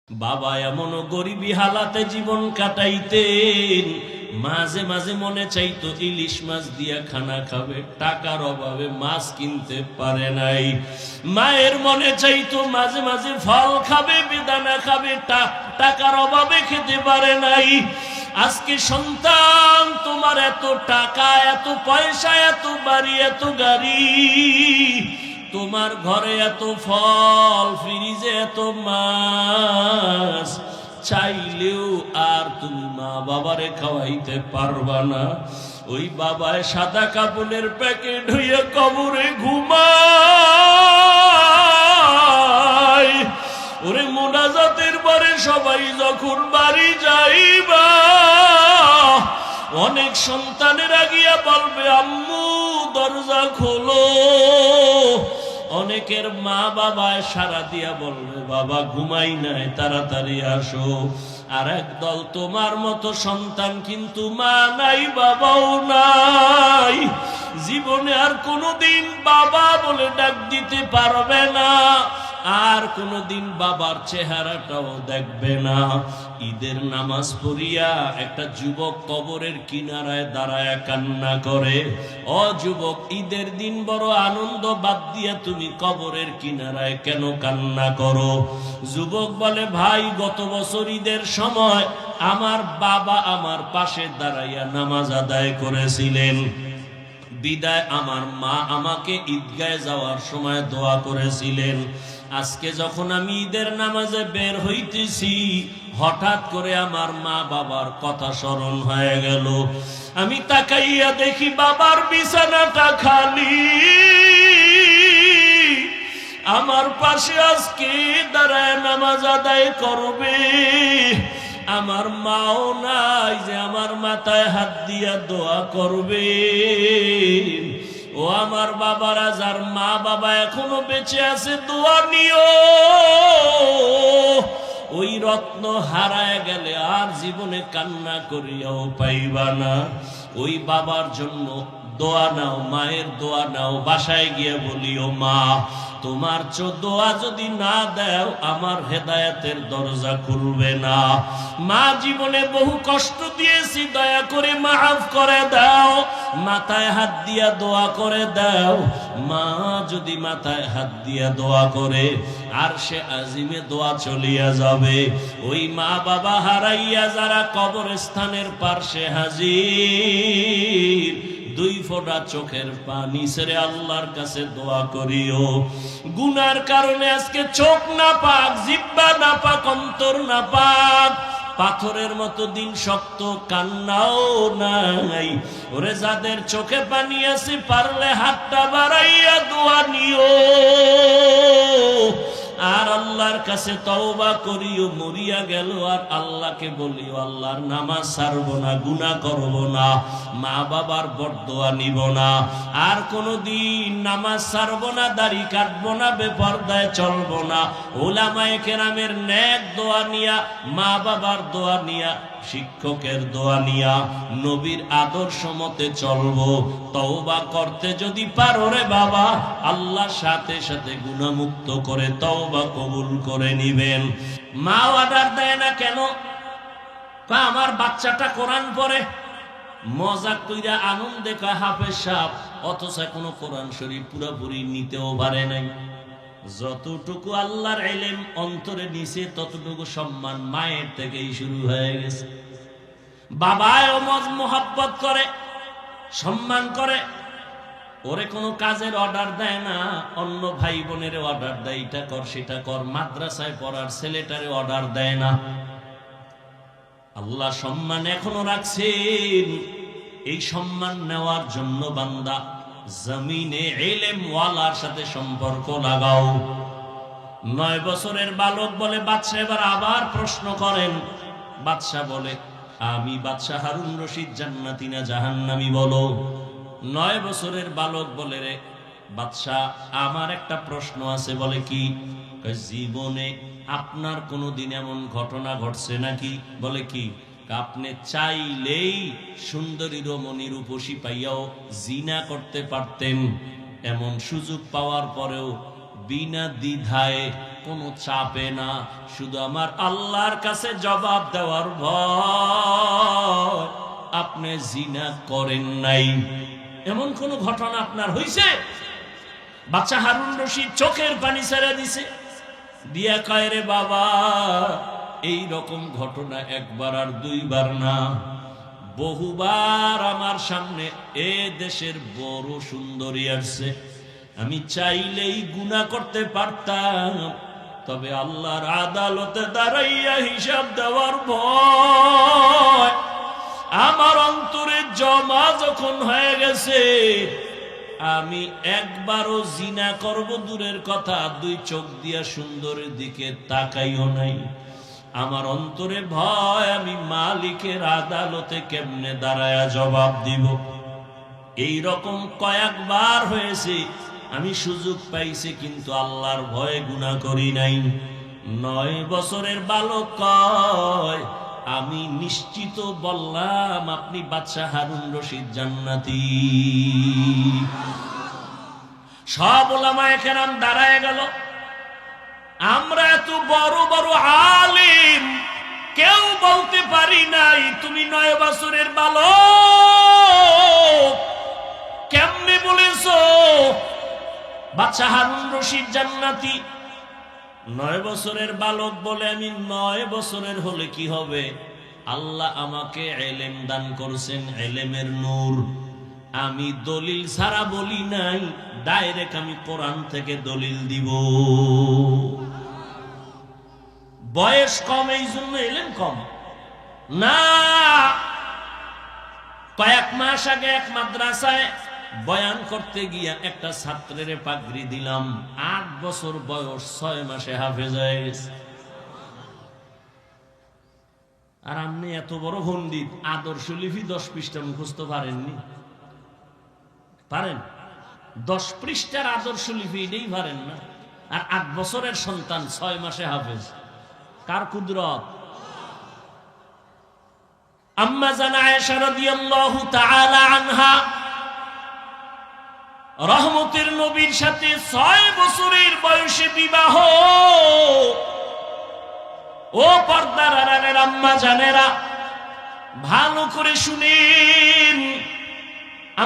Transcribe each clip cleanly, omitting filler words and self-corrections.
বাবা এমন গরিবী হালাতে জীবন কাটাইতেন, মাঝে মাঝে মনে চাইতো ইলিশ মাছ দিয়া খানা খাবে, টাকার অভাবে মাছ কিনতে পারে নাই। মায়ের মনে চাইতো মাঝে মাঝে ফল খাবে, বেদানা খাবে, টাকার অভাবে খেতে পারে নাই। আজকে সন্তান তোমার এত টাকা, এত পয়সা, এত বাড়ি, এত গাড়ি, তোমার ঘরে এত ফল, ফ্রিজে এত মাছ, চাইলেও আর তুমি মা বাবারে খাওয়াইতে পারবা না। ওই বাবায় সাদা কাপড়ের প্যাকেট হইয়া কবরে ঘুমায়। ওরে মোনাজাতের পরে সবাই যখন বাড়ি যাইবা, অনেক সন্তানের আগিয়া বলবে আম্মু দরজা খোলো। অনেকের মা বাবায় সারা দিয়া বলবে বাবা ঘুমাই নাই, তাড়াতাড়ি আসো। আর একদল তোমার মতো সন্তান কিন্তু মা নাই, বাবাও নাই, জীবনে আর কোনোদিন বাবা বলে ডাক দিতে পারবে না, আর কোনোদিন বাবার চেহারাটাও দেখবে না। ঈদের নামাজ পড়িয়া একটা যুবক কবরের কিনারায় দাঁড়ায় কান্না করে। ও যুবক, ঈদের দিন বড় আনন্দ বাদ দিয়া তুমি কবরের কিনারায় কেন কান্না করো? যুবক বলে ভাই, গত বছর ঈদের সময় আমার বাবা আমার পাশে দাঁড়াইয়া নামাজ আদায় করেছিলেন, বিদায় আমার মা আমাকে ঈদগাহে যাওয়ার সময় দোয়া করেছিলেন। আজকে যখন আমি ঈদের নামাজে বের হইতেছি, হঠাৎ করে আমার মা বাবার কথা স্মরণ হয়ে গেল। আমি তাকাইয়া দেখি বাবার বিছানাটা খালি, আমার পাশে আজকে দাঁড়ায় নামাজ আদায় করবে। আমার মাও নাই যে আমার মাথায় হাত দিয়া দোয়া করবে। ও আমার বাবারা, যার মা বাবা এখনো বেঁচে আছে, দোয়া নিও। ওই রত্ন হারায় গেলে আর জীবনে কান্না করিয়াও পাইবা না। ওই বাবার জন্য দোয়া নাও, মায়ের দোয়া নাও। বাসায় গিয়ে বলিও মা, তোমার দোয়া যদি না দাও আমার হেদায়েতের দরজা খুলবে না। মা, জীবনে বহু কষ্ট দিয়েছি, দয়া করে মাফ করে দাও। মাথায় হাত দিয়া দোয়া করে দাও। মা যদি মাথায় হাত দিয়া দোয়া করে, আর সে আজিমে দোয়া চলিয়া যাবে। ওই মা বাবা হারাইয়া যারা কবরস্থানের পার্শ্বে হাজির, দুই ফোঁটা চোখের পানি ছেড়ে আল্লাহর কাছে দোয়া করিও। গুনার কারণে আজকে চোখ না পাক, জিহ্বা না পাক, অন্তর না পাক, পাথরের মতো দিন শক্ত, কান্নাও নাই। ওরে যাদের চোখে পানি আছে, পারলে হাতটা বাড়াইয়া দোয়া নিও, আর আল্লাহর কাছে তওবা করিও। মরিয়া গেল আর আল্লাহকে বলিও আল্লাহর নামাজ ছাড়বো না, গুনাহ করব না, মা বাবার বরদোয়া নিব না, আর কোনোদিন নামাজ ছাড়বো না, দাড়ি কাটবো না, বেপরদায় চলবো না। উলামায়ে কেরামের নেক দোয়া নিয়া, মা বাবার দোয়া নিয়া, শিক্ষকের দোয়া নিয়া, নবীর আদর্শ মতে চলবো। তওবা করতে যদি পারো রে বাবা, আল্লাহ সাথে সাথে গুনাহমুক্ত করে তওবা কবুল করে নিবেন। মা অর্ডার দেয় না কেন? আমার বাচ্চাটা কোরআন পড়ে, মজাক কইরা আনন্দে কয় হাফেজ সাহেব, অথচ কোনো কোরআন শরীফ পুরোপুরি নিতেও পারে নাই। যতটুকু আল্লাহর ইলম অন্তরে নিছে, ততটুকু সম্মান মায়ের থেকেই শুরু হয়ে গেছে। বাবাও মোহাব্বত করে, সম্মান করে, ওরে কোনো কাজের অর্ডার দেয় না। অন্য ভাই বোনের অর্ডার দেয়, এটা কর সেটা কর। মাদ্রাসায় পড়ার ছেলেটারে অর্ডার দেয় না। আল্লাহ সম্মান এখনো রাখছেন। এই সম্মান নেওয়ার জন্য বান্দা জমিনে ইলম ওয়ালার সাথে সম্পর্ক লাগাও। 9 বছরের বালক বলে, বাদশা এবার আবার প্রশ্ন করেন। বাদশা বলে, আমি বাদশা হারুন রশিদ জান্নাতি না জাহান্নামী বলো। 9 বছরের বালক বলে, রে বাদশা, আমার একটা প্রশ্ন আছে। বলে কি? জীবনে আপনার কোনোদিন এমন ঘটনা ঘটছে নাকি? বলে কি? আপনি চাইলেই সুন্দরী রমণী রূপসী পাইয়াও জিনা করতে পারতেন, এমন সুযোগ পাওয়ার পরেও বিনা দ্বিধায়, কোনো চাপে না, শুধু আমার আল্লাহর কাছে জবাব দেওয়ার ভয়। আপনি জিনা করেন নাই, এমন কোন ঘটনা আপনার হইছে? বাচ্চা হারুন রশিদ চোখের পানি ছেড়ে দিছে, দিয়া কয় রে বাবা, এই রকম ঘটনা একবার আর দুইবার না, বহুবার আমার সামনে এ দেশের বড় সুন্দরী আসছে, আমি চাইলেই গুনাহ করতে পারতাম, তবে আল্লাহর আদালতে দাঁড়াইয়া হিসাব দেওয়ার ভয় আমার অন্তরে জমা যখন হয়ে গেছে, আমি একবারও জিনা করব দূরের কথা, দুই চোখ দিয়া সুন্দরের দিকে তাকাইও নাই। আমার অন্তরে ভয়, আমি মালিকের আদালতে কেমনে দাঁড়ায়া জবাব দিব। এই রকম কয়েকবার হয়েছে, আমি সুযোগ পাইছি কিন্তু আল্লাহর ভয়ে গুনাহ করি নাই। 9 বছরের বালক কয়, আমি নিশ্চিত বললাম আপনি বাদশা হারুন রশিদ জান্নাতি। সব উলামায়ে কেরাম দাঁড়ায় গেল। আমরা এত বড় বড় আলিম, কেউ বলতে পারি নাই তুমি 9 বছরের বালক, কেমনে বলেছো বাদশা হারুন রশিদ জান্নাতি? 9 বছরের বালক বলে, আমি 9 বছরের হলে কি হবে? আল্লাহ আমাকে ইলম দান করেছেন, ইলমের নূর। আমি দলিল ছাড়া বলি নাই, ডাইরেক্ট আমি কোরআন থেকে দলিল দিব। বয়স কম এই জন্য ইলম কম না। কয়েক মাস আগে এক মাদ্রাসায় বয়ান করতে গিয়া একটা ছাত্রের পাগড়ি দিলাম, 8 বছর বয়স, 6 মাসে হাফেজ হয়ে গেছে। আর আপনি এত বড় পণ্ডিত, আদর্শ লিপি 10 পৃষ্ঠা মুখস্থ পারেননি? পারেন? 10 পৃষ্ঠার আদর্শ লিপি এটাই পারেন না, আর 8 বছরের সন্তান 6 মাসে হাফেজ। কার কুদরত? আম্মা জানা আয়েশা রাদিয়াল্লাহু তাআলা আনহা রহমতের নবীর সাথে 6 বছরের বয়সে বিবাহ। ও পর্দার আড়ালের আম্মা জানেরা, ভালো করে শুনেন।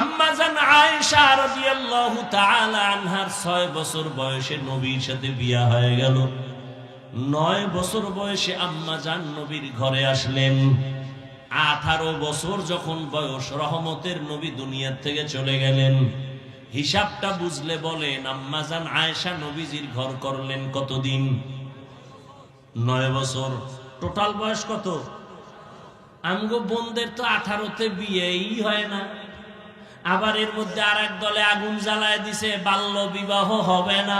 আম্মা জান আয়েশা রাদিয়াল্লাহু তাআলা আনহার 6 বছর বয়সে নবীর সাথে বিয়া হয়ে গেল। 9 বছর বয়সে আম্মা জান নবীর ঘরে আসলেন। 18 বছর যখন বয়স, রহমতের নবী দুনিয়ার থেকে চলে গেলেন। হিসাবটা বুঝলে বলেন, আম্মা জান আয়েশা নবীজির ঘর করলেন কতদিন? 9 বছর। টোটাল বয়স কত? আমগো বোনদের তো 18তে বিয়েই হয় না। আবার এর মধ্যে আর এক দলে আগুন জ্বালায় দিছে, বাল্য বিবাহ হবে না,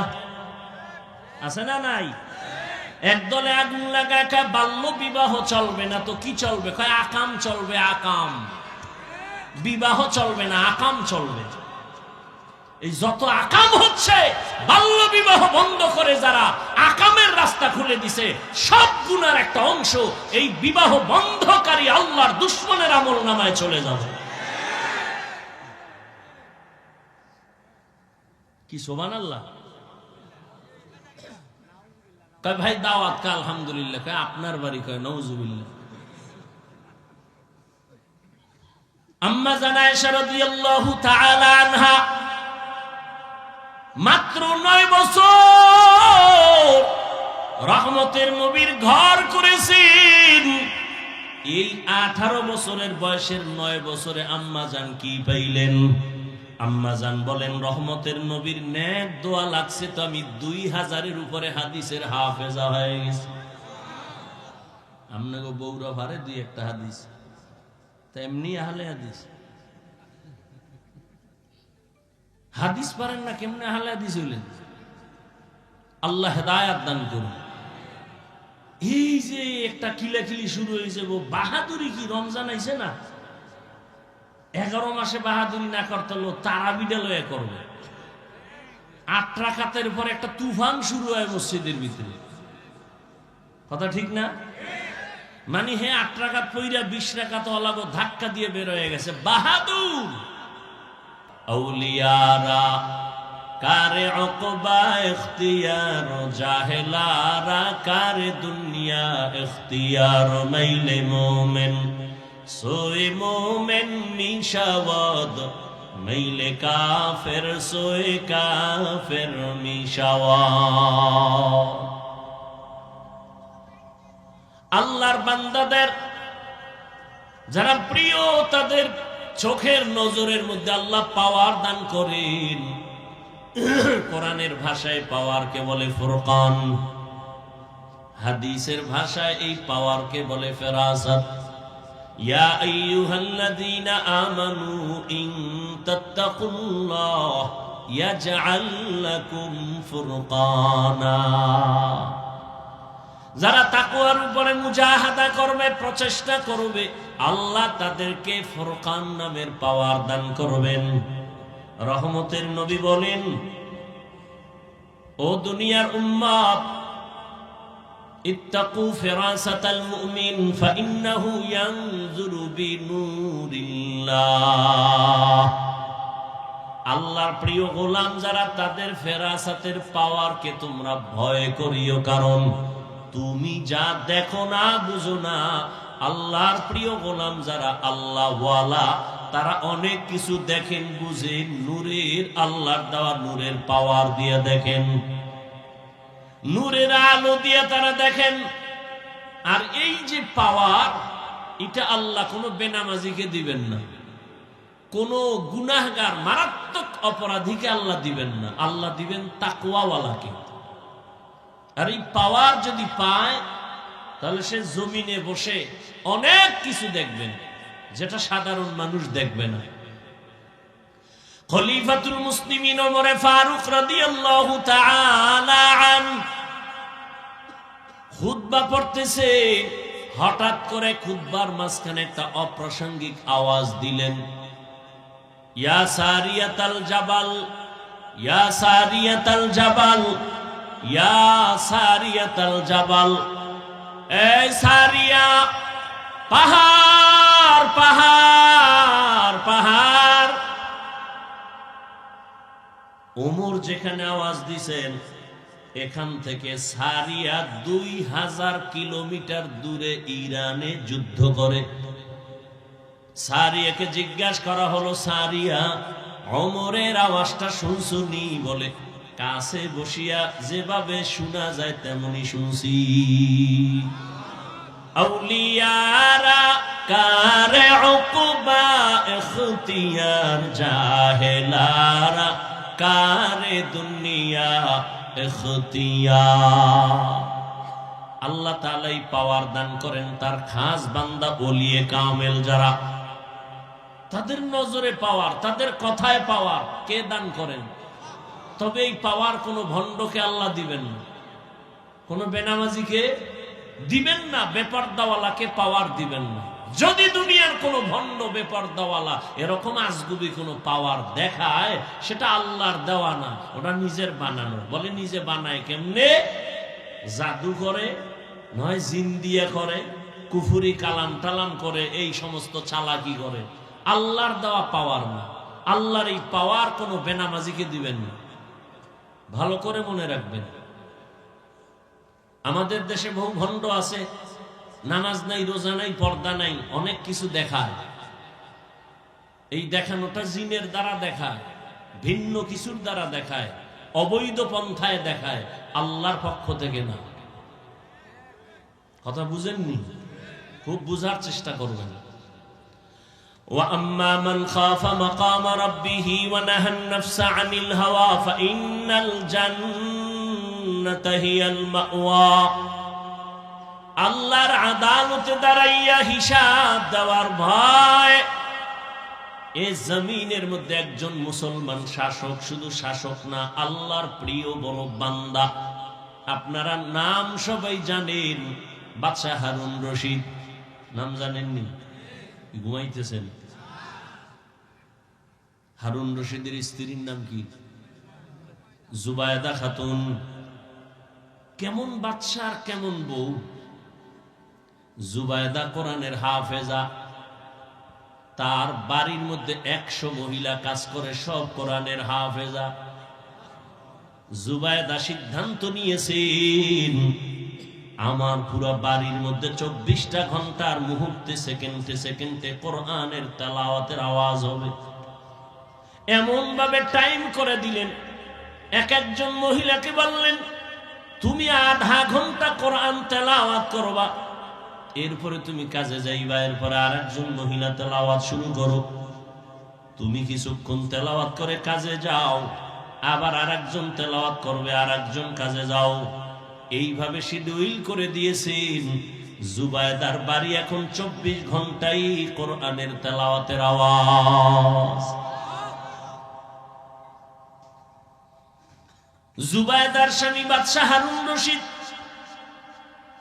আছে না নাই? একদলে আগুন লাগায় বাল্য বিবাহ চলবে না, তো কি চলবে? কয় আকাম চলবে, আকাম। বিবাহ চলবে না, আকাম চলবে। এই যত আকাম হচ্ছে, বাল্য বিবাহ বন্ধ করে যারা আকামের রাস্তা খুলে দিছে, সব গুনার একটা অংশ এই বিবাহ বন্ধকারী আল্লাহর দুশমনের আমল নামায় চলে যাবে। কি সুবহানাল্লাহ। কয় ভাই দাওয়াত কা? আলহামদুলিল্লাহ। কয় আপনার বাড়ি? কয় নাউজুবিল্লাহ। আম্মা জান আয়েশা রাদিয়াল্লাহু তাআলা আনহা মাত্র 9 বছর রহমতের নবীর ঘর করেছেন। এই 18 বছরের বয়সের 9 বছরে আম্মা জান কি পাইলেন? আম্মা জান বলেন, রহমতের নবীর নেক দোয়া লাগছে তো আমি 2000-এর উপরে হাদিসের হাফেজা হয়ে গেছি। আপনাকে বৌরা ভারে 2-1টা হাদিস, তেমনি আহলে হাদিস। হাদিস পারেন না, কেমনে আহলে হাদিস হইলেন? আল্লাহ হেদায়েত দান করুন। এই যে একটা কিলাকিলি শুরু হয়েছে, বাহাদুরি কি রমজান আইছে না? 11 মাসে বাহাদুরি না করতে হলো তারাবিটা লয়ে করবে। 8 রাকাতের পর একটা তুফান শুরু হয় মসজিদের ভিতরে, কথা ঠিক না? মানে 8 রাকাত পইরা 20 রাকাত ওলাগো ধাক্কা দিয়ে বের হয়ে গেছে। বাহাদুর আউলিয়ারা কারে উকবা ইখতিয়ার জাহেলারা কারে দুনিয়া ইখতিয়ার মাইলে মোমেন সোয়ে মোমেন মিশাওয়াদ মাইলে কাফের সোয়ে কাফের মিশাওয়াদ। আল্লাহর বান্দাদের যারা প্রিয় তাদের চোখের নজরের মধ্যে আল্লাহ পাওয়ার দান করেন। কোরআনের ভাষায় পাওয়ারকে বলে ফুরকান, হাদিসের ভাষায় এই পাওয়ারকে বলে ফেরাসাত। ইয়া আইয়ুহাল্লাযীনা আমানু ইন তাত্তাকুল্লাহ ইয়াজআল লাকুম ফুরকানা। যারা তাকওয়ার উপরে মুজাহাদা করবে, প্রচেষ্টা করবে, আল্লাহ তাদেরকে ফুরকান নামের পাওয়ার দান করবেন। রহমতের নবী বলেন, ও দুনিয়ার উম্মাত, ইত্তাকু ফিরাসাতাল মুমিন ফাইন্নাহু ইয়ানজুরু বিনূরিল্লাহ। আল্লাহর প্রিয় গোলাম যারা, তাদের ফেরাসাতের পাওয়ারকে তোমরা ভয় করিও, কারণ তুমি যা দেখো না, বুঝো না। আল্লাহর প্রিয় গোলাম যারা আল্লাহ ওয়ালা, তারা অনেক কিছু দেখেন, বুঝেন, নূরের আল্লাহর দেওয়া নূরের পাওয়ার দিয়ে দেখেন, নূরের আলো দিয়ে তারা দেখেন। আর এই যে পাওয়ার, এটা আল্লাহ কোনো বেনামাজিকে দিবেন না, কোনো গুনাহগার মারাত্মক অপরাধীকে আল্লাহ দিবেন না, আল্লাহ দিবেন তাকওয়াওয়ালাকে। আর এই পাওয়ার যদি পায়, তাহলে সে জমিনে বসে অনেক কিছু দেখবেন যেটা সাধারণ মানুষ দেখবে না। খলিফাতুল মুসলিমিন ওমরে ফারুক রাদিয়াল্লাহু তাআলা আন খুতবা পড়তেছে, হঠাৎ করে খুতবার মাঝখানে একটা অপ্রাসঙ্গিক আওয়াজ দিলেন, ইয়া সারিয়াতাল জাবাল, ইয়া সারিয়াতাল জাবাল, ইয়া সারিয়াতাল জাবাল। এই সারিয়া, পাহাড় পাহাড় পাহাড়। ওমর যেখানে আওয়াজ দিছেন, এখান থেকে সারিয়া 2000 কিলোমিটার দূরে ইরানে যুদ্ধ করে। সারিয়াকে জিজ্ঞাসা করা হলো, সারিয়া, ওমরের আওয়াজটা শুনছুনি? বলে, কাছে বসিয়া যেভাবে শোনা যায় তেমনি শুনছি। আউলিয়ারা কারে উকবা ইখতিয়ার জাহেলারা কারে দুনিয়া ইখতিয়ার। আল্লাহ তাআলাই পাওয়ার দান করেন তার খাস বান্দা ওলিয়ে কামেল যারা, তাদের নজরে পাওয়ার, তাদের কথায় পাওয়ার কে দান করেন? তবে এই পাওয়ার কোন ভণ্ডকে আল্লাহ দিবেন না, কোন বেনামাজিকে দিবেন না, বেপরদাওয়ালাকে পাওয়ার দিবেন না। যদি দুনিয়ার কোন ভণ্ড বেপরদাওয়ালা এরকম আজগুবি কোন পাওয়ার দেখায়, সেটা আল্লাহর দেওয়া না, ওটা নিজের বানানো। বলে নিজে বানায় কেমনে? জাদু করে, নয় জিন দিয়ে করে, কুফুরি কালাম টালাম করে, এই সমস্ত চালাকি করে। আল্লাহর দেওয়া পাওয়ার না। আল্লাহর এই পাওয়ার কোনো বেনামাজিকে দিবেন না, ভালো করে মনে রাখবেন। আমাদের দেশে বহু ভণ্ড আছে, নামাজ নাই, রোজা নাই, পর্দা নাই, অনেক কিছু দেখায়। এই দেখানোটা জিনের দ্বারা দেখায়, ভিন্ন কিছুর দ্বারা দেখায়, অবৈধ পন্থায় দেখায়, আল্লাহর পক্ষ থেকে না। কথা বুঝেননি? খুব বুঝার চেষ্টা করবেন। وَأَمَّا مَنْ خَافَ مَقَامَ رَبِّهِ وَنَهَى النَّفْسَ عَنِ الْهَوَى فَإِنَّ الْجَنَّةَ هِيَ الْمَأْوَى। আল্লাহর আদালতে দাঁড়াইয়া হিসাব দেওয়ার ভয়। এই জমিনের মধ্যে একজন মুসলমান শাসক, শুধু শাসক না, আল্লাহর প্রিয় বড় বান্দা। আপনারা নাম সবাই জানেন, বাদশাহ হারুন রশিদ। নাম জানেননি? ঘুমাইতেছেন? হারুন রশিদের স্ত্রীর নাম কি? জুবায়দা খাতুন। কেমন বাদশাহ, কেমন বউ! জুবায়দা কোরআনের হাফেজা, তার বাড়ির মধ্যে 100 মহিলা কাজ করে, সব কোরআনের হাফেজা। জুবায়দা সিদ্ধান্ত নিয়েছেন আমার পুরো বাড়ির মধ্যে 24টা ঘন্টার মুহূর্তে সেকেন্ডে সেকেন্ডে কোরআনের তেলাওয়াতের আওয়াজ হবে। এমন ভাবে টাইম করে দিলেন, এক একজন মহিলাকে বললেন তুমি আধা ঘন্টা কোরআন তেলাওয়াত করবা, এরপরে তুমি কাজে যাইবা, এরপরে আরেকজন মহিলা তেলাওয়াত শুরু করো, তুমি কিছুক্ষণ তেলাওয়াত করে কাজে যাও, আবার আরেকজন তেলাওয়াত করবে, আরেকজন কাজে যাও। এইভাবে শিডিউল করে দিয়েছেন। জুবায়দার বাড়ি এখন 24 ঘন্টাই কোরআনের তেলাওয়াতের আওয়াজ। জুবায়দার স্বামী বাদশাহ হারুন রশিদ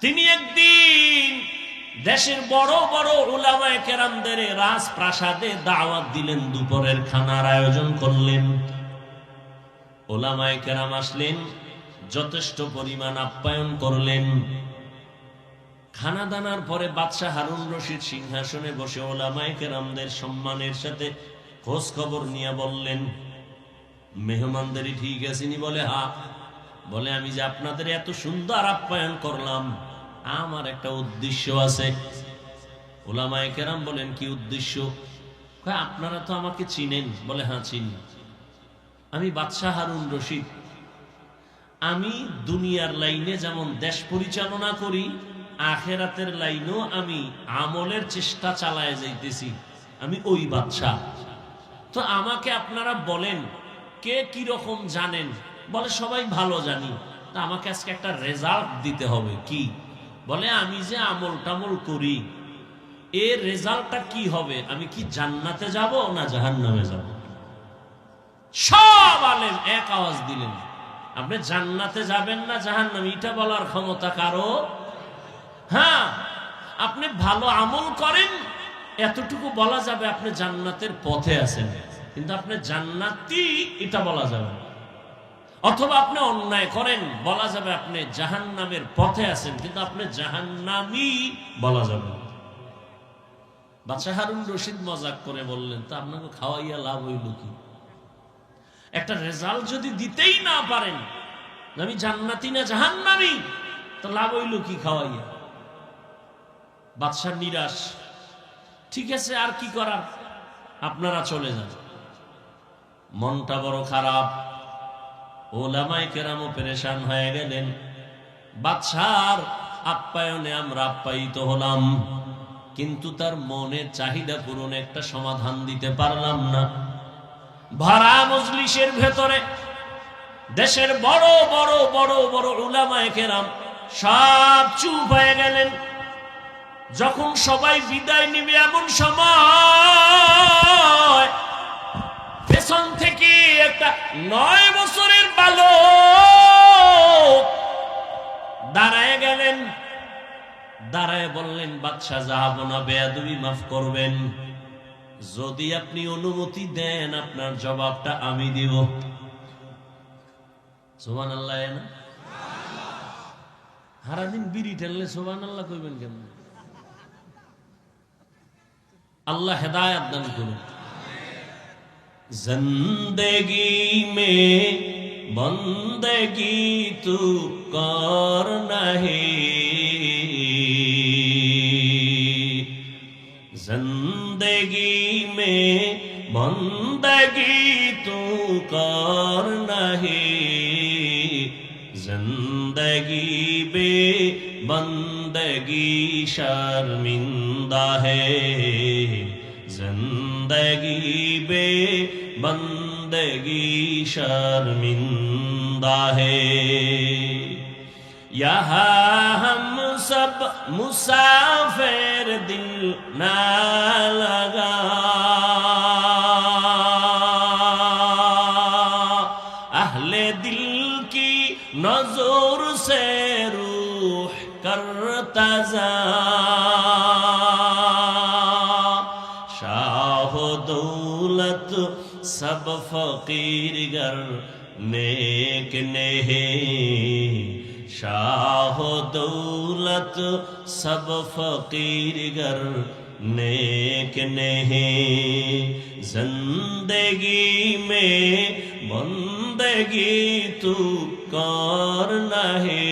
তিনি একদিন দেশের বড় বড় উলামায়ে কেরামদের রাজপ্রাসাদে দাওয়াত দিলেন, দুপুরের খানার আয়োজন করলেন। উলামায়ে কেরাম আসলেন, যথেষ্ট পরিমাণ আপ্যায়ন করলেন। খানা দানার পরে বাদশাহ হারুন রশিদ সিংহাসনে বসে উলামায়ে কেরামদের সম্মানের সাথে খোঁজ খবর নিয়ে বললেন, মেহমানদারি ঠিক আছেনি? বলে হ্যাঁ। বলে আমি যে আপনাদের এত সুন্দর আপ্যায়ন করলাম, আমার একটা উদ্দেশ্য আছে। উলামায়ে কেরাম বলেন কি উদ্দেশ্য? আপনারা তো আমাকে চিনেন। বলে হ্যাঁ চিনি, আমি বাদশাহ হারুন রশিদ। আমি দুনিয়ার লাইনে যেমন দেশ পরিচালনা করি, আখেরাতের লাইনেও আমি আমলের চেষ্টা চালায় যাইতেছি, আমি ওই বাদশাহ। তো আমাকে আপনারা বলেন কে কি রকম জানেন? বলে সবাই ভালো জানি, তা আমাকে আজকে একটা রেজাল্ট দিতে হবে। কি? বলে আমি যে আমল টামল করি, এর রেজাল্টটা কি হবে? আমি কি জান্নাতে যাব না জাহান্নামে যাব? সব আলেম এক আওয়াজ দিলেন, আপনি জান্নাতে যাবেন না জাহান্নামে, এটা বলার ক্ষমতা কারো? হ্যাঁ, আপনি ভালো আমল করেন, এতটুকু বলা যাবে আপনি জান্নাতের পথে আছেন, কিন্তু আপনি জান্নাতি এটা বলা যাবে। অথবা আপনি অন্যায় করেন, বলা যাবে আপনি জাহান্নামের পথে আছেন, কিন্তু আপনি জাহান্নামী বলা যাবে। বাদশাহ হারুন রশিদ মজাক করে বললেন, তা আপনাকে খাওয়াইয়া লাভ হইল কি? একটা রেজাল্ট যদি দিতেই না পারেন আমি জান্নাতি না জাহান্নামী, তো লাভ হইল কি খাওয়াইয়া? বাদশাহ নিরাশ। ঠিক আছে, আর কি করার, আপনারা চলে যান। মনটা বড় খারাপ, উলামায়ে কেরামও পেরেশান হয়ে গেলেন। বাদশার আপ্যায়নে আমরা আপ্যায়িত হলাম, কিন্তু তার মনের চাহিদা পূরণে একটা সমাধান দিতে পারলাম না। ভরা মজলিসের ভেতরে দেশের বড় বড় বড় বড় উলামায়ে কেরাম সব চুপ হয়ে গেলেন। যখন সবাই বিদায় নিবে এমন সময় পেছন থেকে একটা 9 বছরের বালক দাঁড়ায় গেলেন। দাঁড়ায় বললেন, বাদশাহ যাব না, বেয়াদবি মাফ করবেন, যদি আপনি অনুমতি দেন আপনার জবাবটা আমি দিব। সুবহানাল্লাহ। না সারাদিন বিড়ি ঠেললে সুবহানাল্লাহ কইবেন কেমন? আল্লাহ হেদায়েত দান করুন। জিন্দেগি মে বন্দেগি তু কর নাহি, जिंदगी में बंदगी तू कर नहीं, जिंदगी बे बंदगी शर्मिंदा है, जिंदगी बे बंदगी शर्मिंदा है। यहाँ हम सब मुसाफिर दिल ना लगा, अहले दिल की नजर से रूह करता जा, शाह दौलत सब फकीर गर नेक नहीं, शाह दौलत सब फकीर गर नेक नहीं जिंदगी में बंदगी तू कर नहीं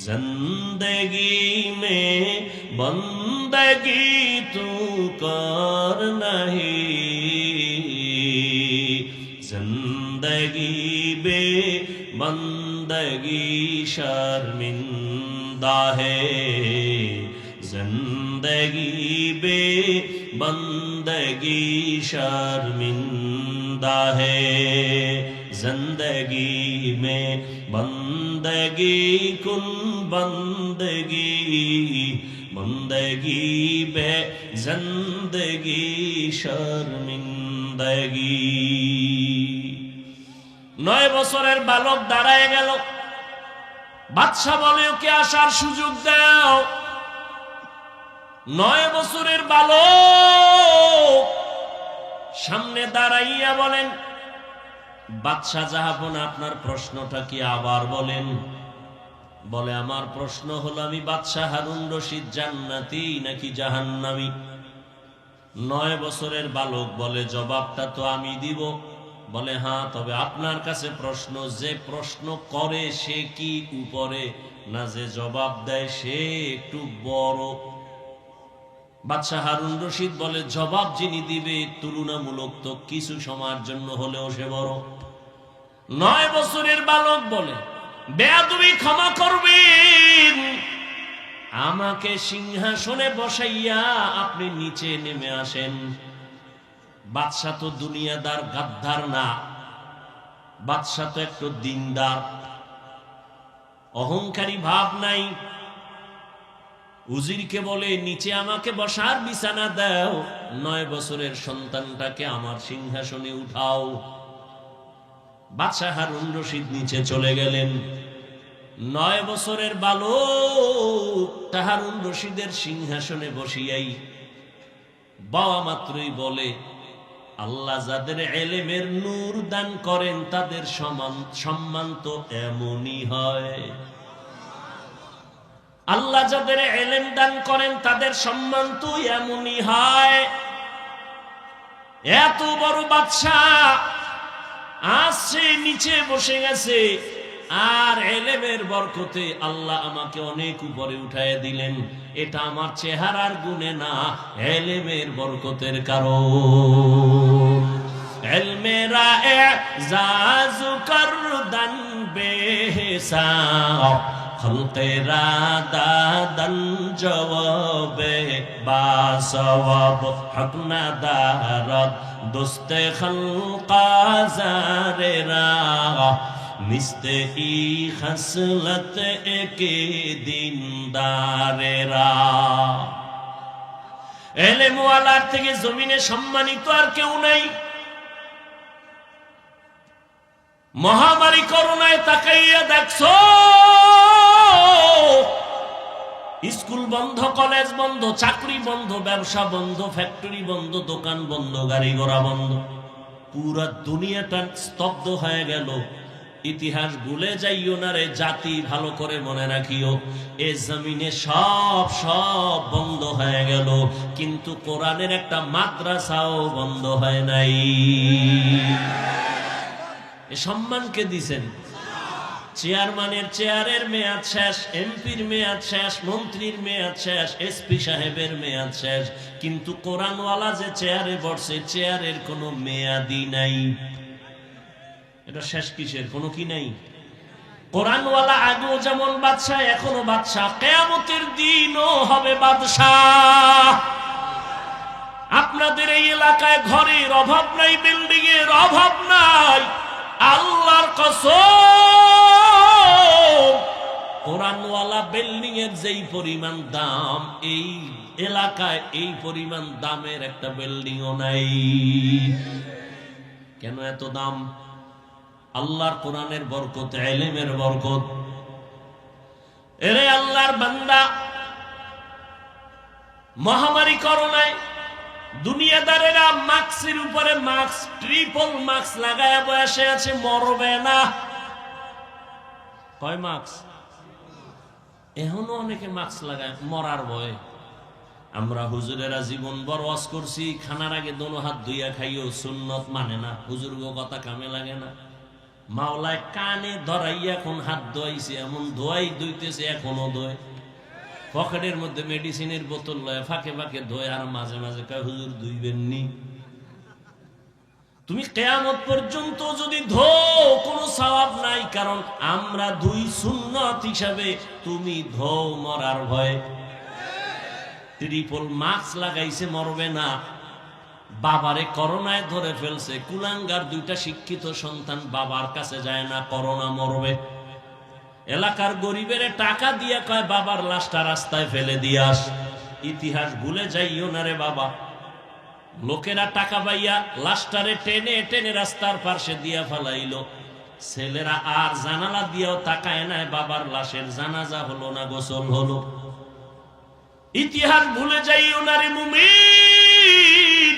जिंदगी में बंदगी तू कर नहीं जिंदगी बे बंदगी शर्मिंदा है जिंदगी बे बंदगी शर्मिंदा है जिंदगी में बंदगी कुन बंदगी बंदगी बे जिंदगी शर्मिंदगी 9 বছরের বালক দাঁড়ায় গেল বাদশা বলে ওকে আসার সুযোগ দাও 9 বছরের বালক সামনে দাঁড়াইয়া বলেন বাদশা জাহাপনা আপনার প্রশ্নটা কি আবার বলেন বলে আমার প্রশ্ন হলো আমি বাদশা হারুন রশিদ জান্নাতি নাকি জাহান্নামী 9 বছরের বালক বলে জবাবটা তো আমি দিব বলে হ্যাঁ তবে আপনার কাছে প্রশ্ন যে প্রশ্ন করে সে কি উপরে না যে জবাব দেয় সে একটু বড় বাদশা হারুন রশিদ বলে জবাব যিনি দিবে তুলনামূলক তো কিছু সময়ের জন্য হলেও সে বড় 9 বছরের বালক বলে বেয়াদবি ক্ষমা করবেন আমাকে সিংহাসনে বসাইয়া আপনি নিচে নেমে আসেন বাদশা তো দুনিয়াদার গাদ্দার না বাদশা তো একটু দিনদার অহংকারী ভাব নাই উজিরকে বলে নিচে আমাকে বসার বিছানা দাও 9 বছরের সন্তানটাকে আমার সিংহাসনে উঠাও বাদশা হারুন রশিদ নিচে চলে গেলেন 9 বছরের বালক হারুন রশিদের সিংহাসনে বসিয়াই বাবা মাত্রই বলে আল্লাহ যাদের ইলমের নূর দান করেন তাদের সম্মান তো এমনই হয় আল্লাহ যাদের ইলম দান করেন তাদের সম্মান তো এমনই হয় এত বড় বাদশা আসছে নিচে বসে গেছে আর ইলমের বরকতে আল্লাহ আমাকে অনেক উপরে উঠায় দিলেন এটা আমার চেহারার গুণে না ইলমের বরকতের কারণ ইলমেরা এজাজ করদান বেহিসাব খলকেরা দাদান জওয়াবে বাসওয়াব হক না দারদ দোস্তে খলকা জারেরা মিস্তে ই খসলত একে দিনদারেরা ইলম ওয়ালার থেকে জমিনে সম্মানিত আর কেউ নাই মহামারী করোনায় তাকাইয়া দেখছো স্কুল বন্ধ কলেজ বন্ধ চাকরি বন্ধ ব্যবসা বন্ধ ফ্যাক্টরি বন্ধ দোকান বন্ধ গাড়ি ঘোড়া বন্ধ পুরা দুনিয়াটা স্তব্ধ হয়ে গেল ইতিহাস ভুলে যাইও না রে জাতি ভালো করে মনে রাখিও এ জমিনে সব বন্ধ হয়ে গেল কিন্তু কোরআনের একটা মাদ্রাসাও বন্ধ হয় নাই এ সম্মানকে দিছেন চেয়ারম্যানের চেয়ারের মেয়াদ শেষ এমপির মেয়াদ শেষ মন্ত্রীর মেয়াদ শেষ এসপি সাহেবের মেয়াদ শেষ কিন্তু কোরআনওয়ালা যে চেয়ারে বসে চেয়ারের কোনো মেয়াদই নাই এটা শেষ কিসের কোনো কি নাই কোরআনওয়ালা আগেও যেমন বাদশা এখনো বাদশা কিয়ামতের দিনও হবে বাদশা আপনাদের এই এলাকায় ঘরের অভাব নাই বিল্ডিং এর অভাব নাই আল্লাহর কসম কোরআনওয়ালা বিল্ডিং এর যেই পরিমাণ দাম এই এলাকায় এই পরিমাণ দামের একটা বিল্ডিংও নাই কেন এত দাম আল্লাহর কোরআনের বরকত ইলমের বরকত এরে আল্লাহর বান্দা মহামারী করোনায় দুনিয়াদারেরা মাস্কের উপরে মাস্ক ট্রিপল মাস্ক লাগায়া বসে আছে মরবে না কয় মাস্ক এখনো অনেকে মাস্ক লাগায় মরার ভয়ে। আমরা হুজুরেরা জীবন বড় ওয়াজ করছি, খানার আগে দোনো হাত ধুইয়া খাইও, সুন্নত মানে না, হুজুর কথা কামে লাগে না। মাওলায় কানে ধরাইয়া এখন হাত ধোয়াইছে, এমন ধোয়াই ধুইতেছে এখনো ধোয়। পকেটের মধ্যে মেডিসিনের বোতল লয়, ফাঁকে ফাঁকে ধোয়, আর মাঝে মাঝে কয় হুজুর ধুইবেননি। তুমি কিয়ামত পর্যন্ত যদি ধো কোনো সওয়াব নাই, কারণ আমরা দুই সুন্নত হিসাবে, তুমি ধো মরার ভয়ে। ট্রিপল মাস্ক লাগাইছে মরবে না, বাবারে করোনায় ধরে ফেলছে, কুলাঙ্গার দুইটা শিক্ষিত সন্তান বাবার কাছে যায় না, করোনা মরবে। এলাকার গরিবের টাকা দিয়া কয় বাবার লাশটা রাস্তায় ফেলে দিয়ে আস। ইতিহাস ভুলে যাইও না রে বাবা। লোকেরা টাকা পাইয়া লাশটারে টেনে টেনে রাস্তার পাশে দিয়া ফেলাইলো, ছেলেরা আর জানালা দিয়েও তাকায় নাই, বাবার লাশের জানাজা হলো না, গোসল হলো। ইতিহাস ভুলে যাইও না রে মুমিন।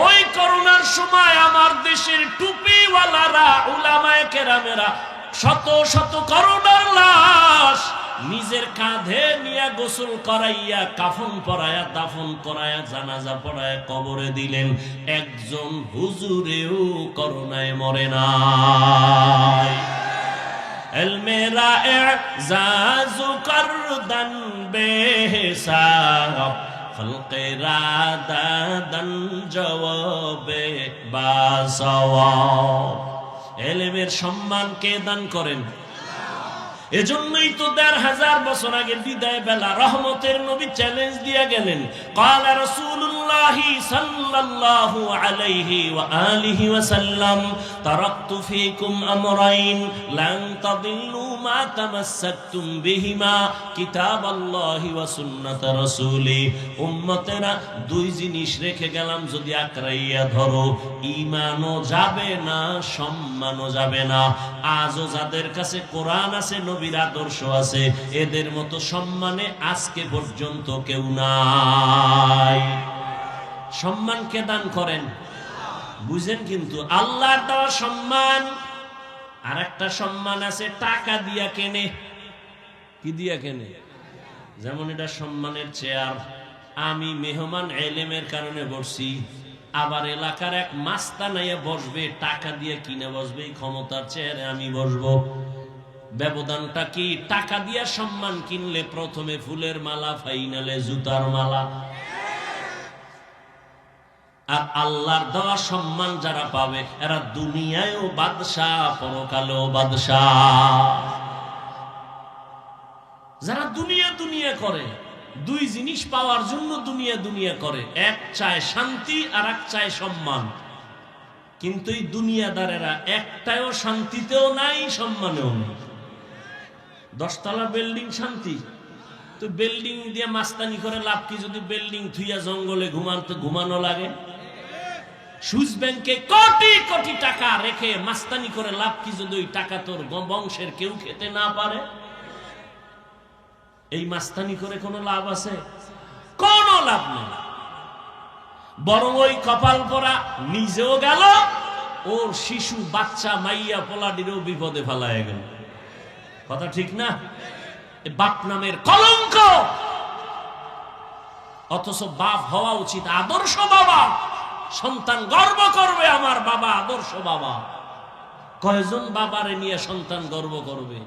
ওই করোনার সময় আমার দেশের টুপিওয়ালারা, উলামায়ে কেরামেরা শত শত করোনার লাশ নিজের কাঁধে নিয়ে গোসল করাইয়া, কাফন পরাইয়া, দাফন করাইয়া, জানাজা পড়াইয়া কবরে দিলেন। একজন হুজুরেও করোনায় মরে নাই। এলমেরা এজাজু করদান বেহিসাব, খলকে রাদাদান জওয়াবে বাসওয়াব। এলেমের সম্মান কে দান করেন? এজন্যই তো ১৫০০ বছর আগে বিদায় বেলা রহমতের নবী চ্যালেঞ্জ দিয়ে গেলেন, ক্বালা রাসূলুল্লাহ সাল্লাল্লাহু আলাইহি ওয়া আলিহি ওয়া সাল্লাম, তারাকতু ফীকুম আমরাইন লান তাদিল্লু মা তামাসসাকতুম বিহিমা, কিতাবাল্লাহি ওয়া সুন্নাত রাসূলি। উম্মতেরা, দুই জিনিস রেখে গেলাম, যদি আকরাইয়া ধরো, ঈমানও যাবে না, সম্মানও যাবে না। আজও যাদের কাছে কোরআন আছে, নবীর আদর্শ আছে, এদের মতো সম্মানে আজকে পর্যন্ত কেউ নাই। সম্মান কে দান করেন? বুঝেন কিন্তু, আল্লাহর দেওয়া সম্মান। আর একটা সম্মান আছে টাকা দিয়া কেনে। কি দিয়া কেনে? যেমন এটা সম্মানের চেয়ার, আমি মেহমান এলেমের কারণে বসছি, আবার এলাকার এক মাস্তানাইয়া বসবে, টাকা দিয়ে কিনে বসবে, এই ক্ষমতার চেয়ারে আমি বসবো। ব্যবধানটা কি? টাকা দিয়া সম্মান কিনলে প্রথমে ফুলের মালা, ফাইনালে জুতার মালা। আর আল্লাহর দেওয়া সম্মান যারা পাবে, এরা দুনিয়ায়ও বাদশাহ, পরকালেও বাদশাহ। যারা দুনিয়া দুনিয়া করে, দুই জিনিস পাওয়ার জন্য দুনিয়া দুনিয়া করে, এক চায় শান্তি আর এক চায় সম্মান। কিন্তু এই দুনিয়াদারেরা একটাও শান্তিতেও নাই, সম্মানেও নেই। 10 তলা বিল্ডিং শান্তি? তো বিল্ডিং দিয়ে মাস্তানি করে লাভ কি, যদি বিল্ডিং থুইয়া জঙ্গলে ঘুমানো লাগে? সুইস ব্যাংকে কোটি কোটি টাকা রেখে মাস্তানি করে লাভ কি, যদি ওই টাকা তোর বংশের কেউ খেতে না পারে? এই মাস্তানি করে কোনো লাভ আছে? কোনো লাভ নেই। বরং ওই কপাল পরা নিজেও গেল, ওর শিশু বাচ্চা মাইয়া পোলাডিরও বিপদে ফেলায় গেল। কথা ঠিক না? বাপ নামের কলঙ্ক। অথচ বাপ হওয়া উচিত আদর্শ বাবা। সন্তান গর্ব করবে, আমার বাবা আদর্শ বাবা। কয়জন বাবারে নিয়ে সন্তান গর্ব করবে?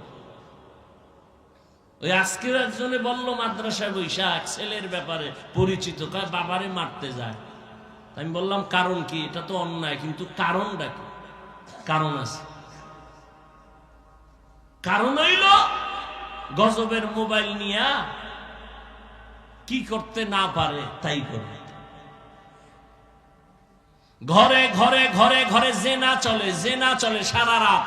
ওই আজকের একজনে বলল মাদ্রাসায় বৈশাখ ছেলের ব্যাপারে পরিচিত, কয় বাবারে মারতে যায়। আমি বললাম কারণ কি? এটা তো অন্যায়, কিন্তু কারণটা কি? কারণ আছে। কারণ হইল গজবের মোবাইল নিয়া কি করতে না পারে তাই করবে। ঘরে ঘরে ঘরে ঘরে জেনা চলে সারা রাত।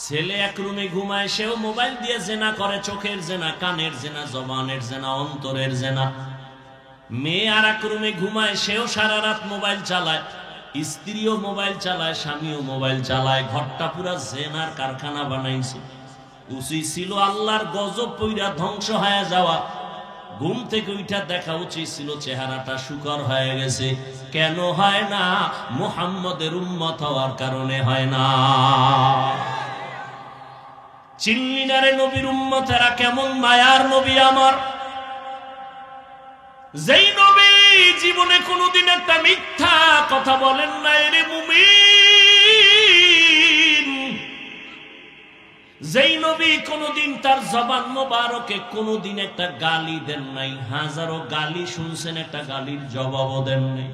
ছেলে এক রুমে ঘুমায়, সেও মোবাইল দিয়ে জেনা করে, চোখের জেনা, কানের জেনা, জবানের জেনা, অন্তরের জেনা। মেয়ে আর এক রুমে ঘুমায়, সেও সারা রাত মোবাইল চালায়, স্ত্রীও মোবাইল চালায়, স্বামীও মোবাইল চালায়। ঘরটা পুরা জেনার কারখানা বানাইছে। উচিত ছিল আল্লাহর গজব পইরা ধ্বংস হয়ে যাওয়া। ঘুম থেকে উঠা দেখা উচিত ছিল চেহারাটা শুকর হয়ে গেছে। কেন হয় না? মুহাম্মদের উম্মত হওয়ার কারণে হয় না। চিনলি না রে নবীর উম্মতেরা কেমন মায়ার নবী আমার, যেই নবী জীবনে কোনোদিন একটা মিথ্যা কথা বলেন নাই রে মুমিন, যেই নবী কোনোদিন তার জবান মোবারকে কোনোদিন একটা গালি দেন নাই, হাজারো গালি শুনছেন, একটা গালির জবাবও দেন নাই।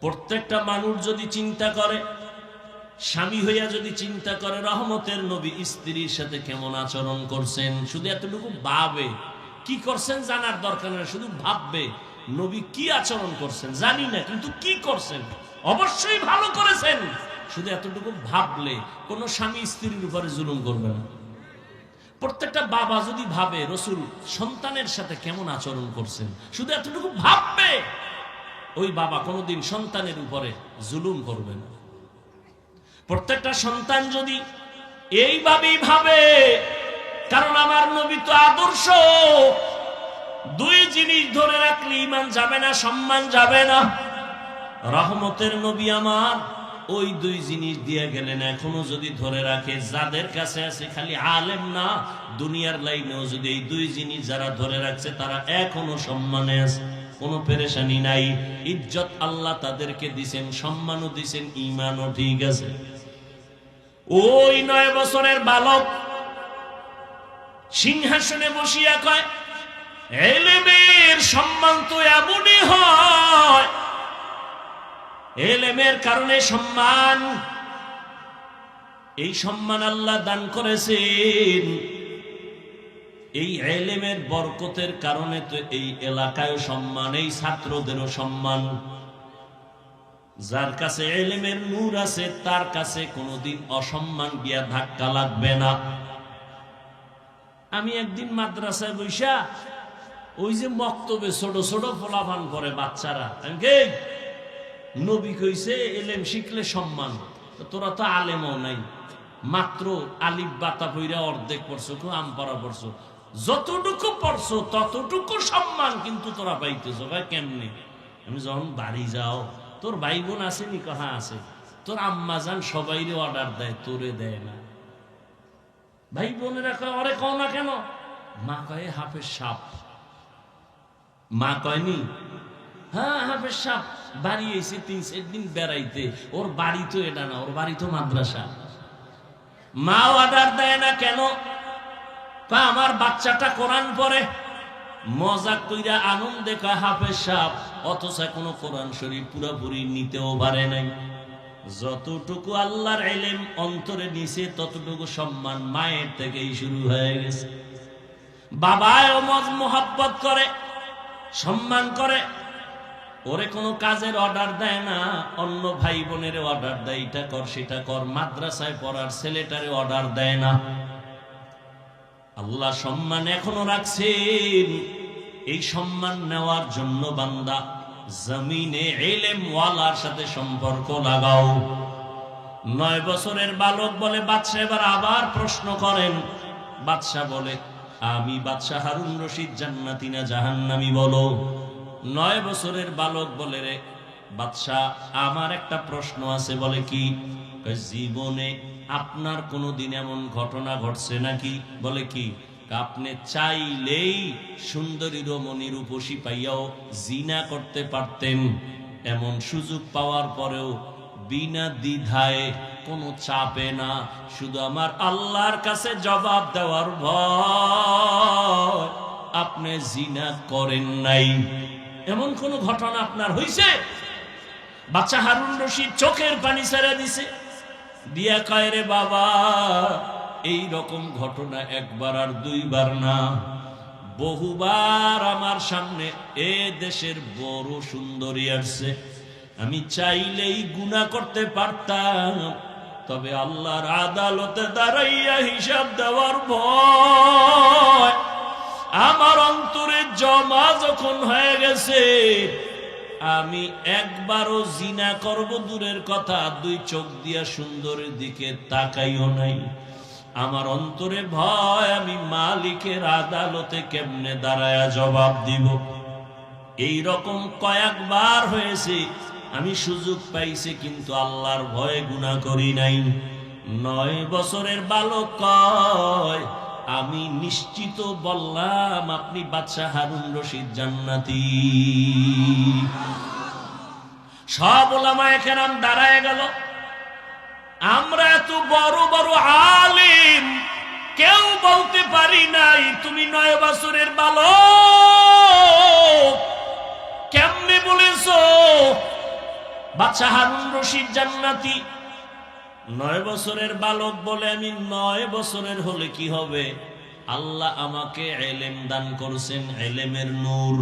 প্রত্যেকটা মানুষ যদি চিন্তা করে, স্বামী হইয়া যদি চিন্তা করে রহমতের নবী স্ত্রীর সাথে কেমন আচরণ করছেন, শুধু এতটুকু ভাবে, কি করছেন জানার দরকার নেই, শুধু ভাববে নবী কি আচরণ করছেন জানি না, কিন্তু কি করছেন অবশ্যই ভালো করেছেন, শুধু এতটুকু ভাবলে কোন স্বামী স্ত্রীর উপরে জুলুম করবে না। প্রত্যেকটা বাবা যদি ভাবে রসুল সন্তানের সাথে কেমন আচরণ করছেন, শুধু এতটুকু ভাববে, ওই বাবা কোনোদিন সন্তানের উপরে জুলুম করবে না। প্রত্যেকটা সন্তান যদি এইভাবেই ভাবে, কারণ আমার নবী তো আদর্শ, দুই জিনিস ধরে রাখলে ঈমান যাবে না, সম্মান যাবে না। রহমতের নবী আমার ওই দুই জিনিস দিয়ে গেলেন, এখনো যদি ধরে রাখে, যাদের কাছে আছে খালি আলেম না, দুনিয়ার লাইনেও যদি এই দুই জিনিস যারা ধরে রাখছে তারা এখনো সম্মানে আছে, কোনো পেরেশানি নাই। ইজ্জত আল্লাহ তাদেরকে দিছেন, সম্মানও দিছেন, ঈমানও ঠিক আছে। ওই 9 বছরের বালক সিংহাসনে বসিয়া কয়, এলেমের সম্মান তো এমনই হয়, এলেমের কারণে সম্মান, এই সম্মান আল্লাহ দান করেছেন, এই এলেমের বরকতের কারণে তো এই এলাকায় সম্মান, এই ছাত্রদেরও সম্মান। যার কাছে এলেমের নূর আছে তার কাছে কোনোদিন অসম্মান গিয়া ধাক্কা লাগবে না। আমি একদিন মাদ্রাসায় বইসা ওই যে মক্তবে ছোট ছোট পোলাপান করে বাচ্চারা, নবী কইছে এলেম শিখলে সম্মান, তোরা তো আলেমও নাই, মাত্র আলিফ বাতা পইরা অর্ধেক পড়ছো, কেউ আম পড়া পড়ছো, যতটুকু পড়ছো ততটুকু সম্মান কিন্তু তোরা পাইতেছো। ভাই কেমনি? আমি যখন বাড়ি যাও, তোর ভাই বোন আসেনি? কহা আছে। তোর আম্মা জান সবাইরে অর্ডার দেয়, তোরে দেয় না। ভাই বোনেরা কয়, অরে কও না কেন? মা কয়ে হাফেজ সাপ। মা কয়নি? হ্যাঁ হাফেজ সাপ বাড়ি এসে 3-4 দিন বেড়াইতে, ওর বাড়ি তো এটা না, ওর বাড়ি তো মাদ্রাসা। মা অর্ডার দেয় না কেন? আমার বাচ্চাটা কোরআন পড়ে, মজাক কইরা আনন্দে কয় হাফেজ সাপ, অথচ কোনো কোরআন শরীফ পুরোপুরি নিতেও পারে নাই। যতটুকু আল্লাহর ইলম অন্তরে নিছে ততটুকু সম্মান মায়ের থেকেই শুরু হয়ে গেছে। বাবাও মোহাব্বত করে, সম্মান করে, ওরে কোনো কাজের অর্ডার দেয় না, অন্য ভাই বোনের অর্ডার দেয়, এটা কর সেটা কর। মাদ্রাসায় পড়ার ছেলেটারে অর্ডার দেয় না। আল্লাহ সম্মান এখনো রাখছেন। এই সম্মান নেওয়ার জন্য বান্দা জমিনে ইলম ওয়ালার সাথে সম্পর্ক লাগাও। 9 বছরের বালক বলে, বাদশা এবার আবার প্রশ্ন করেন। বাদশা বলে, আমি বাদশা হারুন রশিদ জান্নাতি না জাহান্নামী বলো। 9 বছরের বালক বলে, রে বাদশা আমার একটা প্রশ্ন আছে। বলে কি? জীবনে আপনার কোনোদিন এমন ঘটনা ঘটছে নাকি? বলে কি? আপনি চাইলেই সুন্দরী রমণী রূপসী পাইয়াও জিনা করতে পারতেন, এমন সুযোগ পাওয়ার পরেও বিনা দ্বিধায়, কোনো চাপে না, শুধু আমার আল্লাহর কাছে জবাব দেওয়ার ভয় আপনি জিনা করেন নাই। এমন কোন ঘটনা আপনার হইছে? বাচ্চা হারুন রশিদ চোখের পানি ছেড়ে দিছে, দিয়া কয়, রে বাবা এই রকম ঘটনা একবার আর দুইবার না, বহুবার আমার সামনে এ দেশের বড় সুন্দরী আসছে, আমি চাইলেই গুনাহ করতে পারতাম, তবে আল্লাহর আদালতে দাঁড়াইয়া হিসাব দেওয়ার ভয় আমার অন্তরে জমা যখন হয়ে গেছে, আমি একবারও জিনা করব দূরের কথা, 2 চোখ দিয়া সুন্দরের দিকে তাকাইও নাই। আমার অন্তরে ভয়, আমি মালিকের আদালতে কেমনে দাঁড়ায়া জবাব দিব। এই রকম কয়েকবার হয়েছে, আমি সুযোগ পাইছি কিন্তু আল্লাহর ভয়ে গুনাহ করি নাই। 9 বছরের বালক কয়, আমি নিশ্চিত বললাম আপনি বাদশা হারুন রশিদ জান্নাতি। সব উলামায়ে কেরাম দাঁড়ায় গেল। আমরা এত বড় বড় আলিম কেউ বলতে পারি নাই তুমি 9 বছরের বালক, কেমনে বলেছো বাদশা হারুন রশিদ জান্নাতি? 9 বছরের বালক বলে, আমি 9 বছরের হলে কি হবে? আল্লাহ আমাকে ইলম দান করছেন, ইলমের নূর।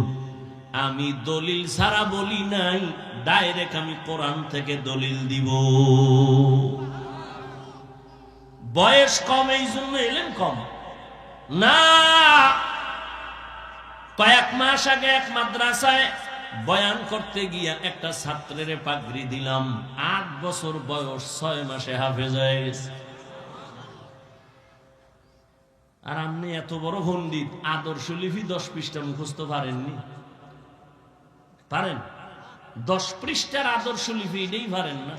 আমি দলিল ছাড়া বলি নাই, ডাইরেক্ট আমি কোরআন থেকে দলিল দিব। বয়স কম এই জন্য ইলম কম না। কয়েক মাস আগে এক মাদ্রাসায় বয়ান করতে গিয়া একটা ছাত্রের পাগড়ি দিলাম, 8 বছর বয়স, 6 মাসে হাফেজ হয়ে গেছে। আর আপনি এত বড় পণ্ডিত, আদর্শ লিপি 10 পৃষ্ঠা মুখস্থ পারেননি? পারেন? 10 পৃষ্ঠার আদর্শ লিপি এটাই পারেন না,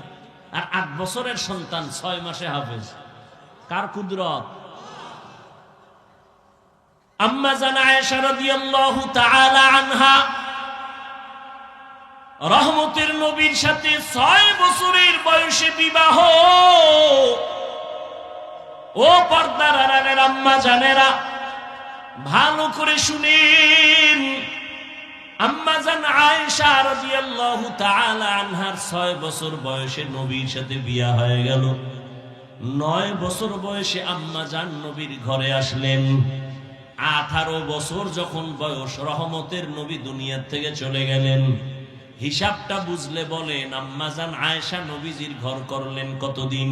আর 8 বছরের সন্তান 6 মাসে হাফেজ। কার কুদরত? আম্মা জান আয়েশা রাদিয়াল্লাহু তাআলা আনহা রহমতের নবীর সাথে 6 বছরের বয়সে বিবাহ। ও পর্দার আড়ালের আম্মা জানেরা, ভালো করে শুনেন। আম্মা জান আয়েশা রাদিয়াল্লাহু তাআলা আনহার 6 বছর বয়সে নবীর সাথে বিয়ে হয়ে গেল। 9 বছর বয়সে আম্মা জান নবীর ঘরে আসলেন। 18 বছর যখন বয়স, রহমতের নবী দুনিয়া থেকে চলে গেলেন। হিসাবটা বুঝলে বলেন, আম্মা জান আয়েশা নবীজির ঘর করলেন কতদিন?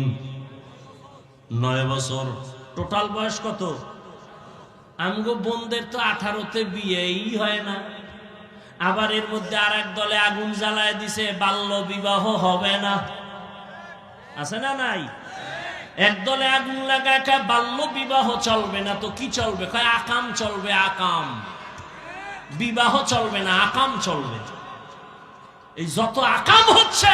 9 বছর। টোটাল বয়স কত? আমগো বোনদের তো 18তে বিয়েই হয় না। আবার এর মধ্যে আর এক দলে আগুন জ্বালায় দিছে, বাল্য বিবাহ হবে না, আছে না নাই? একদলে আগুন লাগায় বাল্য বিবাহ চলবে না, তো কি চলবে? কয় আকাম চলবে। আকাম, বিবাহ চলবে না, আকাম চলবে। এই যত আকাম হচ্ছে,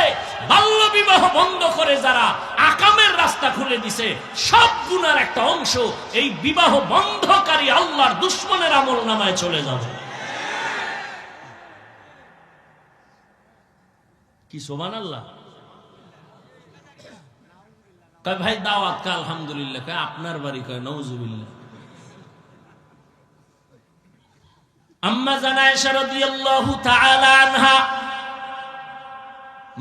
বাল্য বিবাহ বন্ধ করে যারা আকামের রাস্তা খুলে দিছে, সব গুনার একটা অংশ এই বিবাহ বন্ধকারী আল্লাহর দুশমনের আমল নামায় চলে যাবে। কি সুবহানাল্লাহ! কয় ভাই দাওয়াত? কা আলহামদুলিল্লাহ। কয় আপনার বাড়ি? কয় নাউজুবিল্লাহ। আম্মা জান আয়েশা রাদিয়াল্লাহু তাআলা আনহা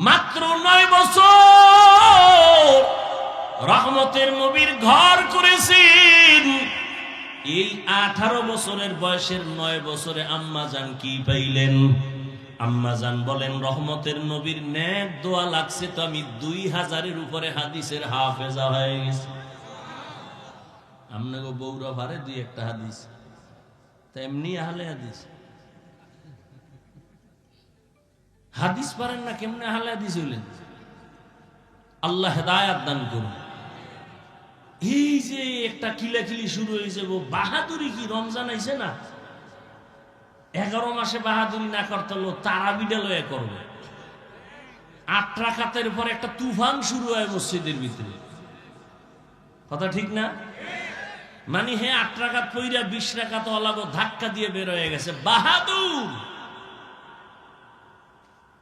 মাত্র 9 বছর রহমতের নবীর ঘর করেছেন। এই 18 বছরের বয়সের 9 বছরে আম্মা জান কি পাইলেন? আম্মা জান বলেন, রহমতের নবীর নেক দোয়া লাগছে তো আমি 2000-এর উপরে হাদিসের হাফেজা হয়ে গেছি। আপনাকে বৌরা ভারে 2-1টা হাদিস, তেমনি আহলে হাদিস। হাদিস পারেন না, কেমনে আহলে হাদিস হইলেন? আল্লাহ হেদায়েত দান করুন। এই যে একটা কিলাকিলি শুরু হয়েছে, বাহাদুরি কি রমজান আইছে না? 11 মাসে বাহাদুরি না করতে হলো তারাবিটা লয়ে করবে। 8 রাকাতের পর একটা তুফান শুরু হয় মসজিদের ভিতরে, কথা ঠিক না? মানে 8 রাকাত পইরা 20 রাকাত ওলাগো ধাক্কা দিয়ে বের হয়ে গেছে, বাহাদুর।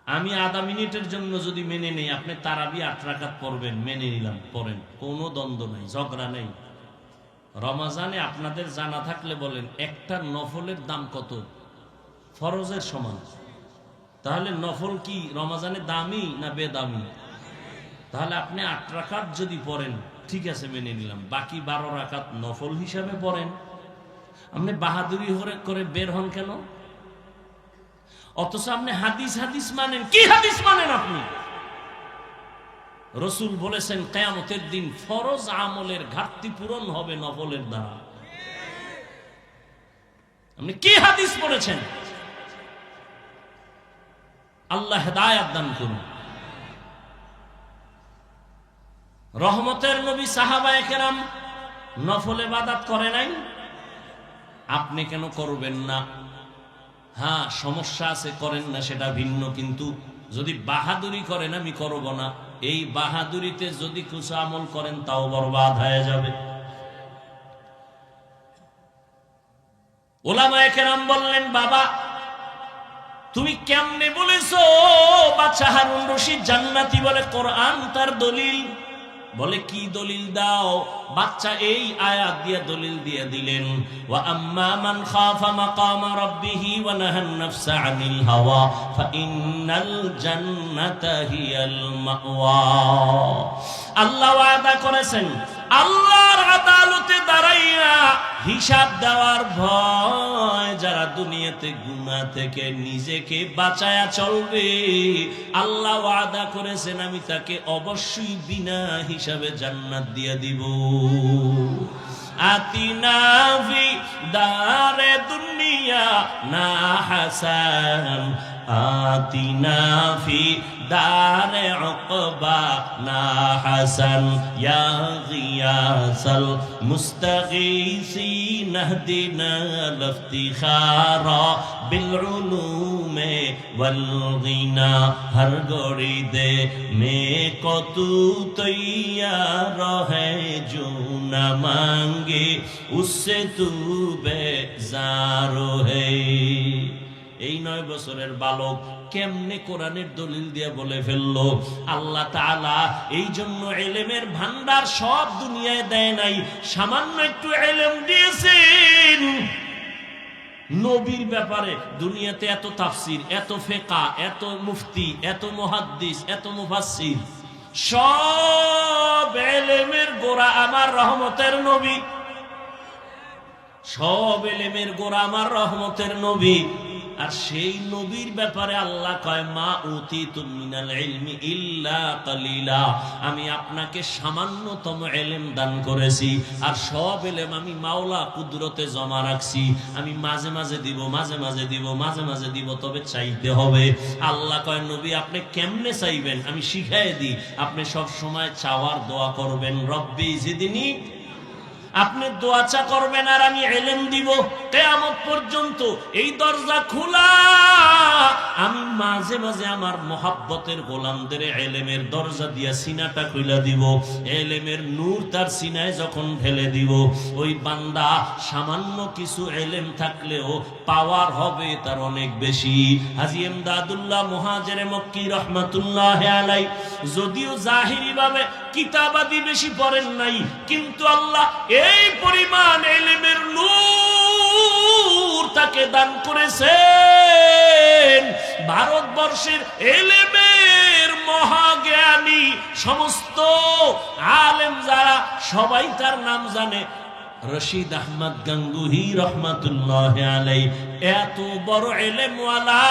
আমি আধা মিনিটের জন্য যদি মেনে নেই আপনি তারাবি 8 রাকাত পড়বেন, মেনে নিলাম, পড়েন, কোনো দ্বন্দ্ব নাই, ঝগড়া নেই। রমজানে আপনাদের জানা থাকলে বলেন, একটা নফলের দাম কত? ফরজের সমান। তাহলে নফল কি রমজানে দামি না বেদামি? তাহলে আপনি 8 রাকাত যদি পড়েন, ঠিক আছে, মেনে নিলাম। বাকি 12 রাকাত নফল হিসাবে পড়েন। আপনি বাহাদুরি করে বের হন কেন? অথচ আপনি হাদিস হাদিস মানেন। কি হাদিস মানেন আপনি? রাসূল বলেছেন কিয়ামতের দিন ফরজ আমলের ঘাটতি পূরণ হবে নফলের দ্বারা। আপনি কি হাদিস পড়েছেন? আল্লাহ হেদায়েত দান করুন। রহমতের নবী সাহাবায়ে কেরাম নফল ইবাদত করে নাই, আপনি কেন করবেন না? হ্যাঁ, সমস্যা আছে, করেন না, সেটা ভিন্ন। কিন্তু যদি বাহাদুরি করেন আমি করব না, এই বাহাদুরিতে যদি কিছু আমল করেন তাও বরবাদ হয়ে যাবে। উলামায়ে কেরাম বললেন, বাবা তুমি কেমনে বলেছো বাচ্চা হারুন রশিদ জান্নাতি? বলে কোরআন তার দলিল। বলে কি দলিল দাও? বাচ্চা এই আয়াত দিয়ে দলিল দিয়ে দিলেন, ওয়া আম্মা মান খাফা মাকামা রাব্বিহি ওয়া নাহান নাফসা আনিল হাওয়া ফাইন্নাল জান্নাতা হিয়াল মাওয়া। আল্লাহ ওয়াদা করেছেন আল্লাহর আদালতে দাঁড়াইয়া হিসাব দেওয়ার ভয় যারা দুনিয়াতে গুনাহ থেকে নিজেকে বাঁচায়া চলবে, আল্লাহ ওয়াদা করেছেন আমি তাকে অবশ্যই বিনা হিসাবে জান্নাত দিয়ে দিব। আতিনা ফি দারে দুনিয়া না হাসান, আতিনা ফি দারে উকবা না হাসান, ইয়া গিয়াসাল মুস্তাগীসিন ইহদিনা লিফতিখারা বিল উলুমে ওয়াল গিনা। হর গড়ি দে মে কো তু তৈয়ার है जो न मांगे उससे तू बेजार है। এই 9 বছরের বালক কেমনে কোরআনের দলিল দিয়ে বলে ফেললো? আল্লাহ তাআলা এই জন্য ইলমের ভান্ডার সব দুনিয়ায় দেয় নাই, সামান্য একটু ইলম দিয়েছেন। নবীর ব্যাপারে দুনিয়াতে এত তাফসীর, এত ফিকহ, এত মুফতি, এত মুহাদ্দিস, এত মুফাসসির, সব ইলমের গোড়া আমার রহমতের নবী। সব ইলমের গোড়া আমার রহমতের নবী। আর সেই নবীর ব্যাপারে আল্লাহ কয়, মা উতিতু মিনাল ইলমি ইল্লা কালিলা, আমি আপনাকে সামান্যতম ইলম দান করেছি, আর সব ইলম আমি মাওলা কুদরতে জমা রাখছি। আমি মাঝে মাঝে দিব, মাঝে মাঝে দিব, মাঝে মাঝে দিব, তবে চাইতে হবে। আল্লাহ কয়, নবী আপনি কেমনে চাইবেন আমি শিখাই দিই। আপনি সব সময় চাওয়ার দোয়া করবেন, রব্বি জিদনি। আপনি দোয়া চা করবেন আর আমি ইলম দিব। কিয়ামত পর্যন্ত এই দরজা খোলা। আমি মাঝে মাঝে আমার মহব্বতের গোলামদের ইলমের দরজা দিয়া সিনাটা খুলে দিব। ইলমের নূর তার সিনায় যখন ঢেলে দিব, ওই বান্দা সামান্য কিছু ইলম থাকলেও পাওয়ার হবে তার অনেক বেশি। হাজী ইমদাদুল্লাহ মুহাজিরে মক্কি রাহমাতুল্লাহি আলাইহি যদিও জাহিরি ভাবে কিতাবাদি বেশি পড়েন নাই, কিন্তু আল্লাহ এই পরিমাণ ইলমের নূর তাকে দান করেছেন। ভারতবর্ষের ইলমের মহাজ্ঞানী সমস্ত আলেম যারা, সবাই তার নাম জানে। রশিদ আহমদ গঙ্গুহি রহমাতুল্লাহি আলাইহি এত বড় ইলমওয়ালা,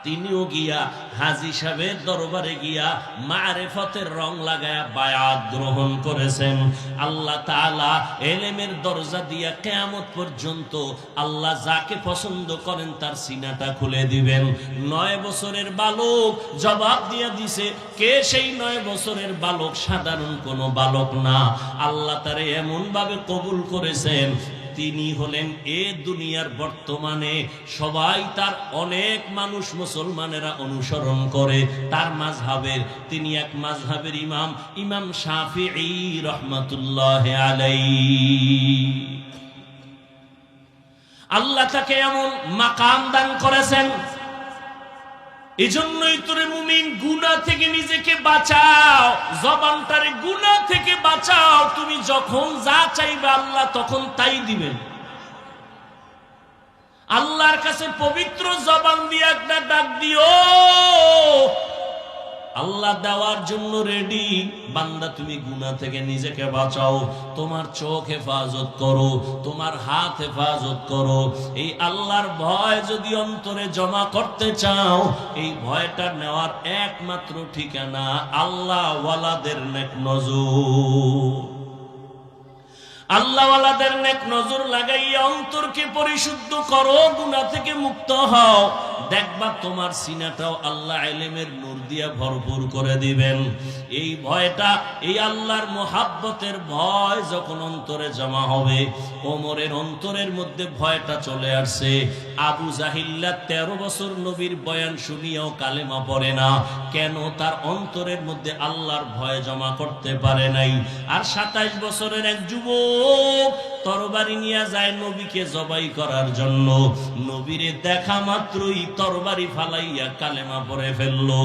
তিনিও গিয়া হাজী সাহেবের দরবারে গিয়া মারিফতের রং লাগায়া বায়াত গ্রহণ করেছেন। আল্লাহ তাআলা ইলমের দরজা দিয়া কিয়ামত পর্যন্ত আল্লাহ যাকে পছন্দ করেন তার সিনাটা খুলে দিবেন। 9 বছরের বালক জবাব দিয়া দিছে, কে সেই 9 বছরের বালক? সাধারণ কোনো বালক না। আল্লাহ তারে এমন ভাবে কবুল করেছেন, তিনি হলেন এ দুনিয়ার বর্তমানে সবাই তার, অনেক মানুষ মুসলমানেরা অনুসরণ করে তার মাযহাবের। তিনি এক মাযহাবের ইমাম, ইমাম শাফিঈ রাহমাতুল্লাহি আলাইহি। আল্লাহ তাকে এমন মাকাম দান করেছেন। এজন্যই তোরে মুমিন গুনাহ থেকে নিজেকে বাঁচাও, জবানটারে গুনাহ থেকে বাঁচাও। তুমি যখন যা চাইবে আল্লাহ তখন তাই দিবেন। আল্লাহর কাছে পবিত্র জবান দিয়ে একটা ডাক দিও, আল্লাহ দেওয়ার জন্য রেডি। বান্দা তুমি গুনাহ থেকে নিজেকে বাঁচাও, তোমার চোখ হেফাজত করো, তোমার হাত হেফাজত করো। এই আল্লাহর ভয় যদি অন্তরে জমা করতে চাও, এই ভয়টা নেওয়ার একমাত্র ঠিকানা আল্লাহ ওয়ালাদের নেক নজর। আল্লাহ ওয়ালাদের নেক নজর লাগাইয়া অন্তরকে পরিশুদ্ধ করো, গুনাহ থেকে মুক্ত হও। দেখবা তোমার সিনাটাও আল্লাহ ইলমের নূর দিয়া ভরপুর করে দিবেন। এই ভয়টা, এই আল্লাহর মোহাব্বতের ভয় যখন অন্তরে জমা হবে, ওমরের অন্তরের মধ্যে ভয়টা চলে আসছে। আবু জাহিল্লা 13 বছর নবীর বয়ান শুনিয়াও কালেমা পড়ে না, কেন? তার অন্তরের মধ্যে আল্লাহর ভয় জমা করতে পারে নাই। আর 27 বছরের এক যুবক তরবারি নিয়ে যায় নবীকে জবাই করার জন্য, নবীরে দেখা মাত্রই তরবারি ফালাইয়া কালেমা পড়ে ফেললো।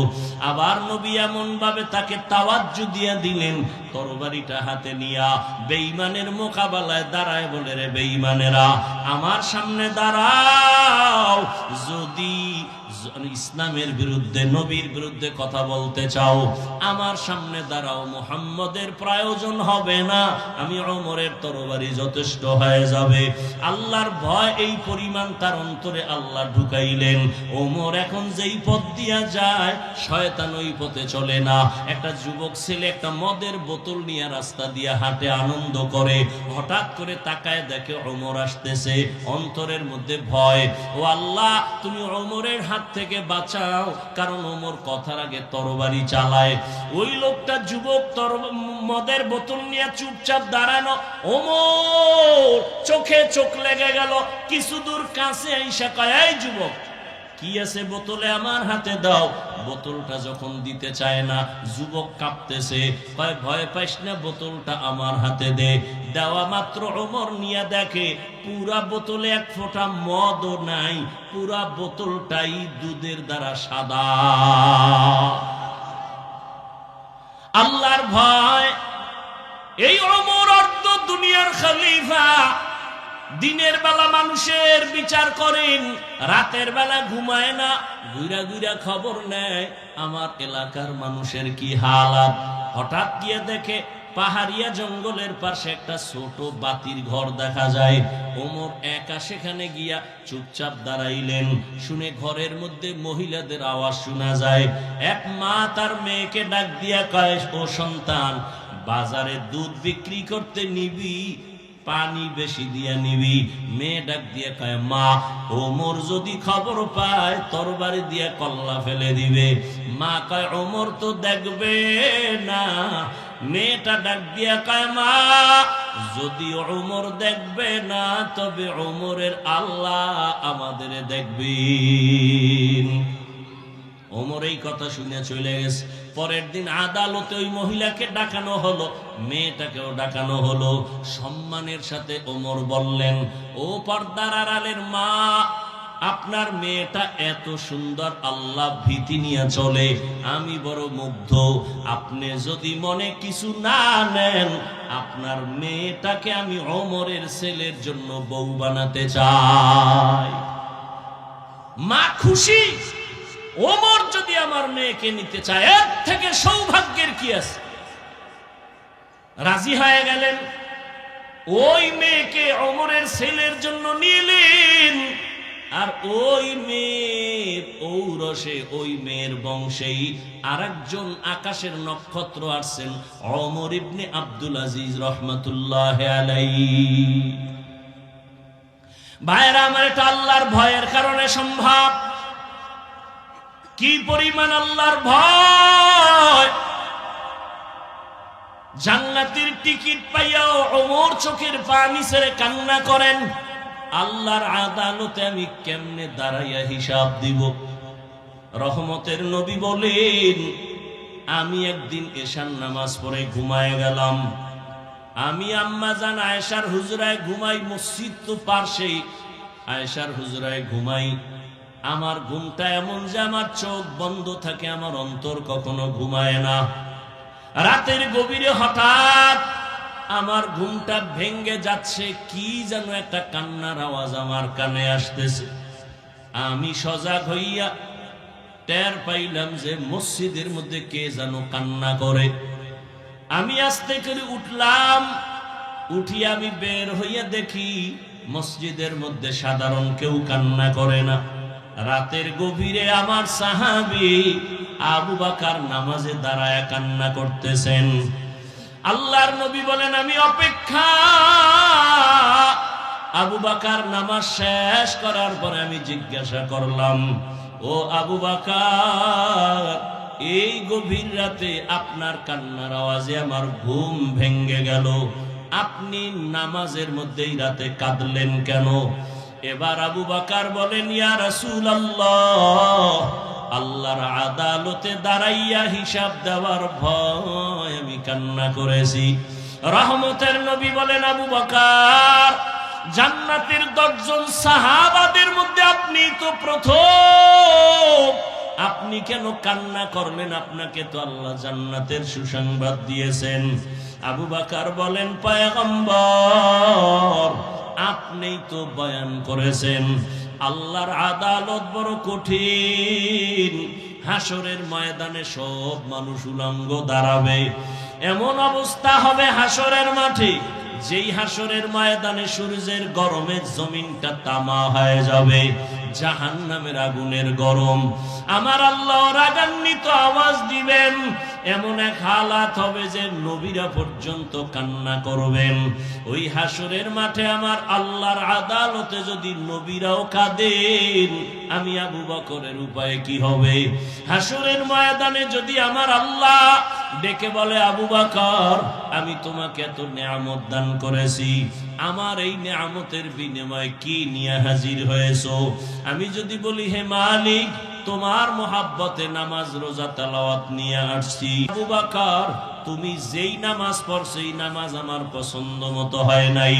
আবার নবী এমন ভাবে তাকে তাওয়াজ্জু দিয়া দিলেন, তরবারিটা হাতে নিয়া বেঈমানের মোকাবেলায় দাঁড়ায় বলে, রে বেঈমানেরা আমার সামনে দাঁড়াও, যদি ইসলামের বিরুদ্ধে, নবীর বিরুদ্ধে কথা বলতে চাও আমার সামনে দাঁড়াও, মুহাম্মদের প্রয়োজন হবে না, আমি ওমরের তরবারি যথেষ্ট হয়ে যাবে। আল্লাহর ভয় এই পরিমাণ তার অন্তরে আল্লাহ ঢুকাইলেন। ওমর এখন যেই পথ দিয়া যায় শয়তান ওই পথে চলে না। একটা যুবক ছেলে একটা মদের বোতল নিয়ে রাস্তা দিয়ে হাঁটে, আনন্দ করে, হঠাৎ করে তাকায় দেখে ওমর আসতেছে, অন্তরের মধ্যে ভয়। ও আল্লাহ, তুমি ওমরের হাত থেকে বাঁচাও, কারণ ওমর কথার আগে তরবারি চালায়। ওই লোকটা যুবক মদের বোতল নিয়ে চুপচাপ দাঁড়ানো, ওমর চোখে চোখ লেগে গেল। কিছু দূর কাছে আইসা কয়, এই যুবক কি আছে বোতলে, আমার হাতে দাও। বোতলটা যখন দিতে চায় না, যুবক কাঁপতেছে, কয় ভয় পাইস না, বোতলটা আমার হাতে দে। দেওয়া মাত্র ওমর নিয়ে দেখে পুরা বোতলে এক ফোঁটা মদও নাই, পুরা বোতলটাই দুধের দ্বারা সাদা। আল্লাহর ভয়। এই ওমর অর্ধ দুনিয়ার খলিফা, দিনের বেলা মানুষের বিচার করেন, রাতের বেলা ঘুমায় না, ঘুরা ঘুরা খবর নেয় আমার এলাকার মানুষের কি হালাত। হঠাৎ গিয়ে দেখে পাহাড়িয়া জঙ্গলের পাশে একটা ছোট বাতির ঘর দেখা যায়। ওমর একা সেখানে গিয়া চুপচাপ দাঁড়াইলেন। শুনে ঘরের মধ্যে মহিলাদের আওয়াজ শোনা যায়। এক মা তার মেয়েকে ডাক দিয়া কয়, ও সন্তান, বাজারে দুধ বিক্রি করতে নিবি, পানি বেশি দিয়া নিবি। মেয়ে ডাক দিয়া কয়, মা ওমর যদি খবর পায় তরবারি দিয়া কল্লা ফেলে দিবে। মা কয়, ওমর তো দেখবে না। মেয়েটা ডাক দিয়া কয়, মা যদি ওমর দেখবে না, তবে ওমরের আল্লাহ আমাদের দেখবেন। ওমর এই কথা শুনে চলে গেছে। পরের দিন আদালতে ওই মহিলাকে ডাকানো হলো, মেয়েটাকেও ডাকানো হলো। সম্মানের সাথে ওমর বললেন, ও পর্দার আড়ালের মা, আপনার মেয়েটা এত সুন্দর, আল্লাহ ভীতি নিয়ে চলে, আমি বড় মুগ্ধ। আপনি যদি মনে কিছু না নেন, আপনার মেয়েটাকে আমি ওমরের ছেলের জন্য বউ বানাতে চাই। মা খুশি, ওমর যদি আমার মেয়েকে নিতে চায়, এর থেকে সৌভাগ্যের কি আছে। রাজি হয়ে গেলেন। ওই মেয়েকে ওমরের ছেলের জন্য নিলেন। আর ওই মেয়ের ঔরসে, ওই মেয়ের বংশেই আরেকজন আকাশের নক্ষত্র আসছেন, ওমর ইবনে আব্দুল আজিজ রহমাতুল্লাহ আলাইহি। ভাইরা আমার, এটা আল্লাহর ভয়ের কারণে সম্ভব। কি পরিমাণ আল্লাহর ভয়! জান্নাতের টিকিট পাইয়াও ওমর চোখের পানি ছেড়ে কান্না করেন, আল্লাহর আদালতে আমি কেমনে দাঁড়াইয়া হিসাব দিব। রহমতের নবী বলেন, আমি একদিন এশার নামাজ পড়ে ঘুমায় গেলাম। আমি আম্মা জান আয়েশার হুজরায় ঘুমাই, মসজিদ তো পাশেই, আয়েশার হুজরায় ঘুমাই। আমার ঘুমটা এমন যে আমার চোখ বন্ধ থাকে, আমার অন্তর কখনো ঘুমায় না। রাতের গভীরে হঠাৎ আমার ঘুমটা ভেঙ্গে যাচ্ছে, কি যেন একটা কান্নার আওয়াজ আমার কানে আসতেছে। আমি সজাগ হইয়া টের পাইলাম যে মসজিদের মধ্যে কে যেন কান্না করে। আমি আস্তে করে উঠলাম, উঠিয়া আমি বের হইয়া দেখি মসজিদের মধ্যে সাধারণ কেউ কান্না করে না। রাতের গভীরে আমার সাহাবী আবু বকর নামাজে দাঁড়ায় কান্না করতেছেন। আল্লাহর নবী বলেন, আমি অপেক্ষা। আবু বকর নামাজ শেষ করার পরে আমি জিজ্ঞাসা করলাম, ও আবু বকর, এই গভীর রাতে আপনার কান্নার আওয়াজে আমার ঘুম ভেঙ্গে গেল, আপনি নামাজের মধ্যেই রাতে কাঁদলেন কেন? এবার আবু বকর বলেন, ইয়া রাসূলুল্লাহ, আল্লাহর আদালতে দাঁড়াইয়া হিসাব দেওয়ার ভয় আমি কান্না করেছি। রহমতের নবী বলেন, আবু বকর, জান্নাতের 10 জন সাহাবাদের মধ্যে আপনি তো প্রথম, আপনি কেন কান্না করলেন? আপনাকে তো আল্লাহ জান্নাতের সুসংবাদ দিয়েছেন। আবু বকর বলেন, পয়গম্বর, আপনিই তো বয়ান করেছেন আল্লাহর আদালত বড় কঠিন, হাসরের ময়দানে সব মানুষ উলঙ্গ দাঁড়াবে, এমন অবস্থা হবে হাসরের মাঠে, যেই হাসরের ময়দানে সূর্যের গরমে জমিনটা তামা হয়ে যাবে, জাহান্নামের আগুনের গরম। আমার আল্লাহ রাগান্বিত আওয়াজ দিবেন, এমন এক হালাত হবে যে নবীরা পর্যন্ত কান্না করবেন। ওই হাসরের মাঠে আমার আল্লাহর আদালতে যদি নবীরাও কাঁদেন, আমি আবু বকরের উপায় কি হবে? হাসরের ময়দানে যদি আমার আল্লাহ ডেকে বলে, আবু বকর, আমি তোমাকে এত নিয়ামত দান করেছি, আমার এই নিয়ামতের বিনিময়ে কি নিয়ে হাজির হয়েছো? আমি যদি বলি, হে মালিক, তোমার মোহাব্বতে নামাজ রোজা তেলাওয়াত নিয়ে আসছি। আবু বকর, তুমি যেই নামাজ পড়ছো এই নামাজ আমার পছন্দ মতো হয় নাই,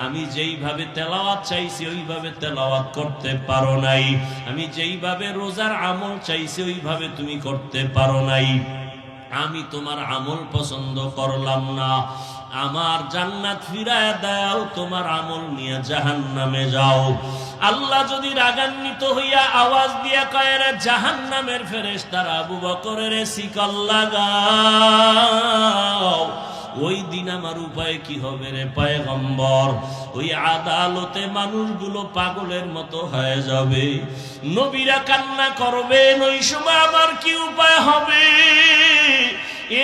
আমি যেইভাবে তেলাওয়াত চাইছি ওইভাবে তেলাওয়াত করতে পারো নাই, আমি যেইভাবে রোজার আমল চাইছি ওইভাবে তুমি করতে পারো নাই, আমি তোমার আমল পছন্দ করলাম না, আমার জান্নাত ফিরায় দাও, তোমার আমল নিয়ে জাহান্নামে যাও। আল্লাহ যদি রাগান্বিত হইয়া আওয়াজ দিয়া কয়, রে জাহান্নামের ফেরেশতারা আবু বকরের শিকল লাগাও, ওই দিন আমার উপায় কি হবে রে পয়গম্বর? ওই আদালতে মানুষগুলো পাগলের মতো হয়ে যাবে, নবীরা কান্না করবেন, ওই সময় আমার কি উপায় হবে?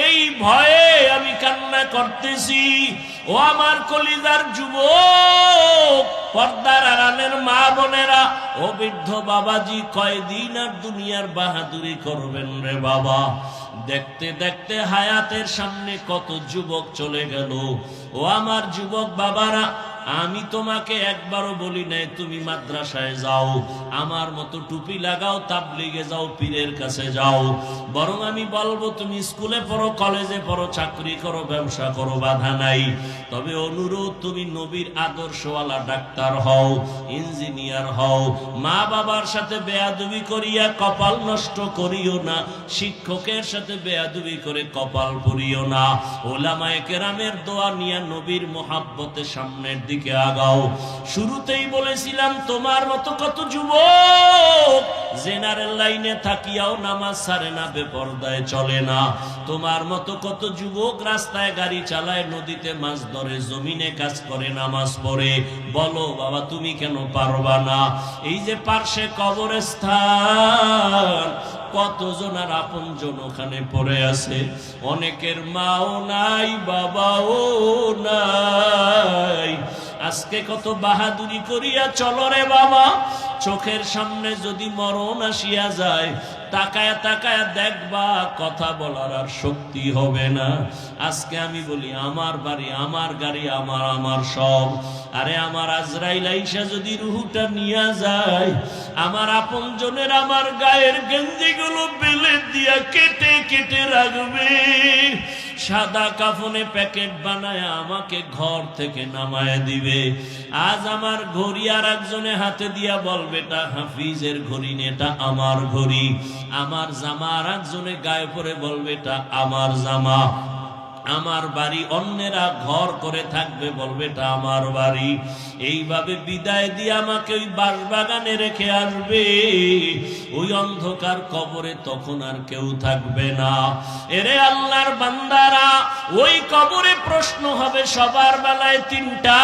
এই ভয়ে আমি কান্না করতেছি। ও আমার কলিজার যুবক, পর্দার আড়ালের মা বোনেরা, ও বৃদ্ধ বাবাজি, কয়দিন আর দুনিয়ার বাহাদুরি করবেন রে বাবা? দেখতে দেখতে হায়াতের সামনে কত যুবক চলে গেল। ও আমার যুবক বাবারা, আমি তোমাকে একবারও বলি নাই তুমি মাদ্রাসায় যাও, আমার মতো টুপি লাগাও, তাবলিগে যাও, পীরের কাছে যাও, বরং আমি বলবো তুমি স্কুলে পড়ো, কলেজে পড়ো, চাকরি করো, ব্যবসা করো, বাধা নাই। তবে অনুরোধ, তুমি নবীর আদর্শওয়ালা ডাক্তার হও, ইঞ্জিনিয়ার হও, মা বাবার সাথে বেয়াদবি করিয়া কপাল নষ্ট করিও না, শিক্ষকের সাথে বেয়াদবি করে কপাল পুরিও না, ওলামায়ে কেরামের দোয়া নিয়ে নবীর মোহাব্বতে সামনের দিকে আগাও। শুরুতেই বলেছিলাম, তোমার মতো কত যুবক জেনারেল লাইনে থাকিয়াও নামাজ ছাড়ে না, বেপরদায় চলে না। তোমার মতো কত যুবক রাস্তায় গাড়ি চালায়, নদীতে মাছ ধরে, জমিনে কাজ করে, নামাজ পড়ে। বলো বাবা, তুমি কেন পারবা না? এই যে পার্শ্বে কবরস্থান, কতজন আর আপন জন ওখানে পড়ে আছে, অনেকের মাও নাই, বাবাও নাই। আজকে কত বাহাদুরি করিয়া চলো রে বাবা, চোখের সামনে যদি মরণ আসিয়া যায়, তাকায়া তাকায়া দেখবা, কথা বলার আর শক্তি হবে না। আজকে আমি বলি, আমার বাড়ি, আমার গাড়ি, আমার সব, আরে আমার আজরাইল আইসা যদি রুহুটা নিয়ে যায়, আমার আপন জনের আমার গায়ের গেঞ্জিগুলো বেলে দিয়া কেটে কেটে রাখবে, সাদা কাফনে প্যাকেট বানায় আমাকে ঘর থেকে নামায় দিবে। আজ আমার ঘড়ি আর একজনে হাতে দিয়া বলবে, এটা হাফিজের ঘড়ি, এটা আমার ঘড়ি। আমার জামা আর একজনে গায়ে পরে বলবে, এটা আমার জামা। আমার বাড়ি অন্যেরা ঘর করে থাকবে, বলবে এটা আমার বাড়ি। এইভাবে বিদায় দিয়ে আমাকে ওই বাঁশবাগানে রেখে আসবে, ওই অন্ধকার কবরে তখন আর কেউ থাকবে না। এরে আল্লাহর বান্দারা, ওই কবরে প্রশ্ন হবে সবার বেলায় তিনটা,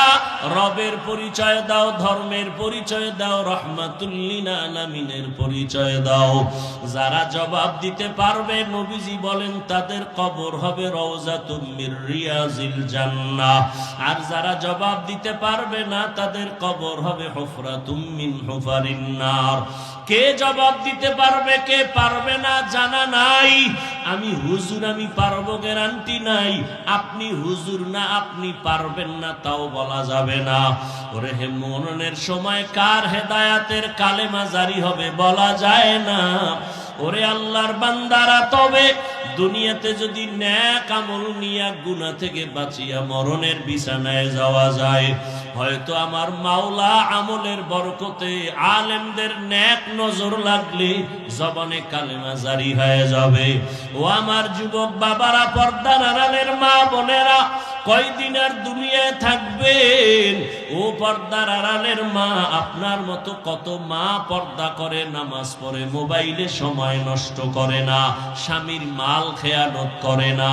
রবের পরিচয় দাও, ধর্মের পরিচয় দাও, রহমাতুল লিল আলামিনের পরিচয় দাও। যারা জবাব দিতে পারবে, নবীজি বলেন তাদের কবর হবে রওজাতুম মির রিয়াজিল জান্নাহ। আর যারা জবাব দিতে পারবে না, না, তাদের কবর হবে হুফরাতুম মিন হুফারিন নার। কে জবাব দিতে পারবে, কে পারবে না জানা নাই। আমি হুজুর, আমি পারবো গ্যারান্টি নাই। আপনি হুজুর না, আপনি পারবেন না তাও বলা যাবে না। ওরে হে, মরণের সময় কার হেদায়াতের কালেমা জারি হবে বলা যায় না। ওরে আল্লাহর বান্দারা, তবে দুনিয়াতে যদি নেক আমল নিয়া গুনাহ থেকে বাঁচিয়া মরণের বিছানায় যাওয়া যায়, হয়তো আমার মাওলা আমলের বরকতে আলেমদের নেক নজর লাগলে জবানে কালেমা জারি হয়ে যাবে। ও আমার যুবক বাবারা, পর্দার আড়ালের মা বোনেরা, কয়দিন আর দুনিয়ায় থাকবেন? ও পর্দার আড়ালের মা, আপনার মতো কত মা পর্দা করে, নামাজ পড়ে, মোবাইলে সময় নষ্ট করে না, স্বামীর মাল খেয়ানত করে না।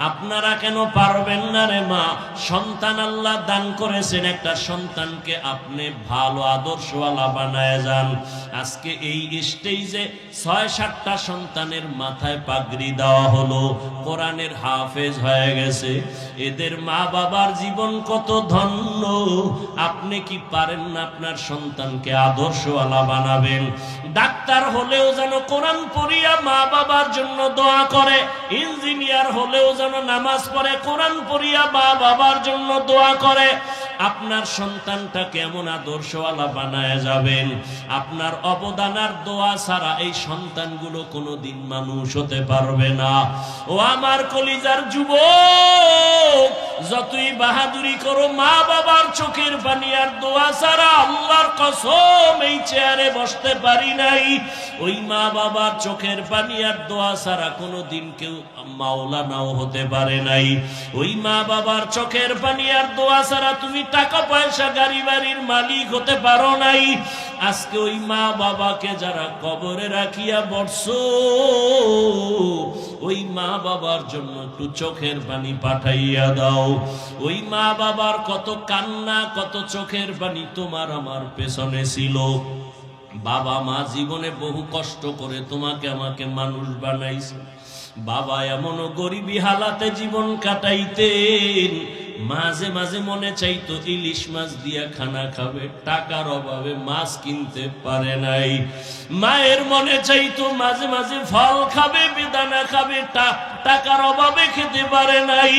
আপনারা কেন পারবেন না রে মা? সন্তান আল্লাহ দান করেছেন, একটা সন্তানকে আপনি ভালো আদর্শওয়ালা বানায় যান। আজকে এই স্টেজে ৬-৭টা সন্তানের মাথায় পাগড়ি দেওয়া হলো, কোরআনের হাফেজ হয়ে গেছে। এদের মা বাবার জীবন কত ধন্য। আপনি কি পারেন না আপনার সন্তানকে আদর্শওয়ালা বানাবেন? ডাক্তার হলেও যেন কোরআন পড়িয়া মা বাবার জন্য দোয়া করে, ইঞ্জিনিয়ার হলেও যেন নামাজ পড়ে, কোরআন পড়িয়া মা বাবার জন্য দোয়া করে। আপনার সন্তানটা কেমন আদর্শওয়ালা বানায় যাবেন? আপনার অবদান আর দোয়া ছাড়া এই সন্তানগুলো কোনোদিন মানুষ হতে পারবে না। ও আমার কলিজার যুবক, যতই বাহাদুরি করো, মা বাবার চোখের পানি আর দোয়া ছাড়া আল্লাহর কসম এই চেয়ারে বসতে পারি নাই। ওই মা বাবার চোখের পানি আর দোয়া ছাড়া কোনোদিন কেউ মাওলানাও হতে পারে নাই। ওই মা বাবার চোখের পানি আর দোয়া ছাড়া তুমি টাকা পয়সা গাড়ি বাড়ির মালিক হতে পারো নাই। আজকে ওই মা বাবাকে যারা কবরে রাখিয়া বসছো, ওই মা বাবার জন্য একটু চোখের পানি পাঠাইয়া দাও। ওই মা বাবার কত কান্না, কত চোখের পানি তোমার আমার পেছনে ছিল। বাবা মা জীবনে বহু কষ্ট করে তোমাকে আমাকে মানুষ বানাইছে। বাবা এমনও গরিবী হালাতে জীবন কাটাইতেন, মাঝে মাঝে মনে চাইতো ইলিশ মাছ দিয়া খানা খাবে, টাকার অভাবে মাছ কিনতে পারে নাই। মায়ের মনে চাইতো মাঝে মাঝে ফল খাবে, বেদানা খাবে, টাকার অভাবে খেতে পারে নাই।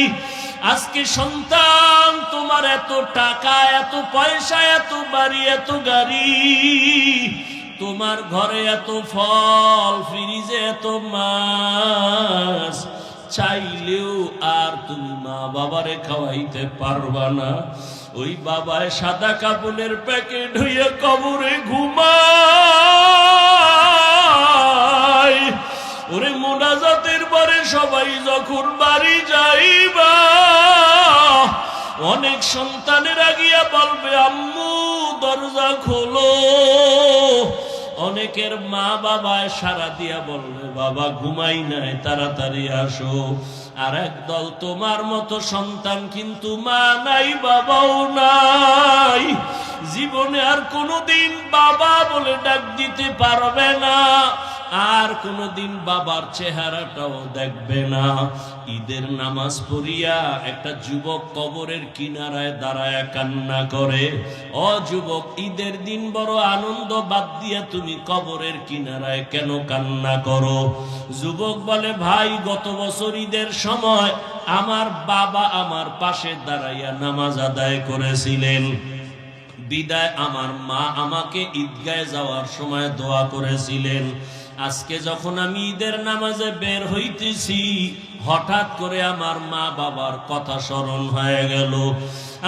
আজকে সন্তান, তোমার এত টাকা, এত পয়সা, এত বাড়ি, এত গাড়ি, তোমার ঘরে এত ফল, ফ্রিজে এত মাছ, চাইলেও আর তুমি মা বাবারে খাওয়াইতে পারবা না। ওই বাবায় সাদা কাপড়ের প্যাকেট হইয়া কবরে ঘুমায়। ওরে মোনাজাতের পরে সবাই যখন বাড়ি যাইবা, অনেক সন্তানের আগিয়া বলবে আম্মু দরজা খোলো। অনেকের মা বাবায় সারা দিয়া বলবে বাবা ঘুমাই নাই, তাড়াতাড়ি আসো। আর একদল তোমার মতো সন্তান কিন্তু মা নাই, বাবাও নাই, জীবনে আর কোনোদিন বাবা বলে ডাক দিতে পারবে না, আর কোনোদিন বাবার চেহারাটাও দেখবে না। ঈদের নামাজ পড়িয়া একটা যুবক কবরের কিনারায় দাঁড়ায় কান্না করে। ও যুবক, ঈদের দিন বড় আনন্দ বাদ দিয়া তুমি কবরের কিনারায় কেন কান্না করো? যুবক বলে, ভাই গত বছর ঈদের সময় আমার বাবা আমার পাশে দাঁড়াইয়া নামাজ আদায় করেছিলেন, বিদায় আমার মা আমাকে ঈদগাহে যাওয়ার সময় দোয়া করেছিলেন। আজকে যখন আমি ঈদের নামাজে বের হইতেছি, হঠাৎ করে আমার মা বাবার কথা স্মরণ হয়ে গেল।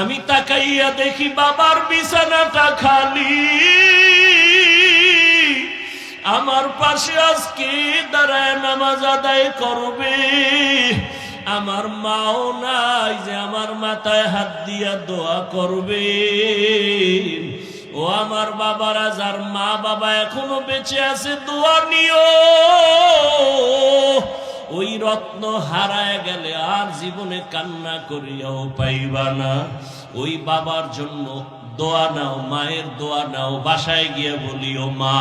আমি তাকাইয়া দেখি বাবার বিছানাটা খালি, আমার পাশে আজকে দাঁড়ায় নামাজ আদায় করবে আমার মাও নাই যে আমার মাথায় হাত দিয়া দোয়া করবে। ও আমার বাবারা, যার মা বাবা এখনো বেঁচে আছে, দোয়া নিও। ওই রত্ন হারায় গেলে আর জীবনে কান্না করিয়াও পাইবা না। ওই বাবার জন্য দোয়া নাও, মায়ের দোয়া নাও, বাসায় গিয়ে বলিও মা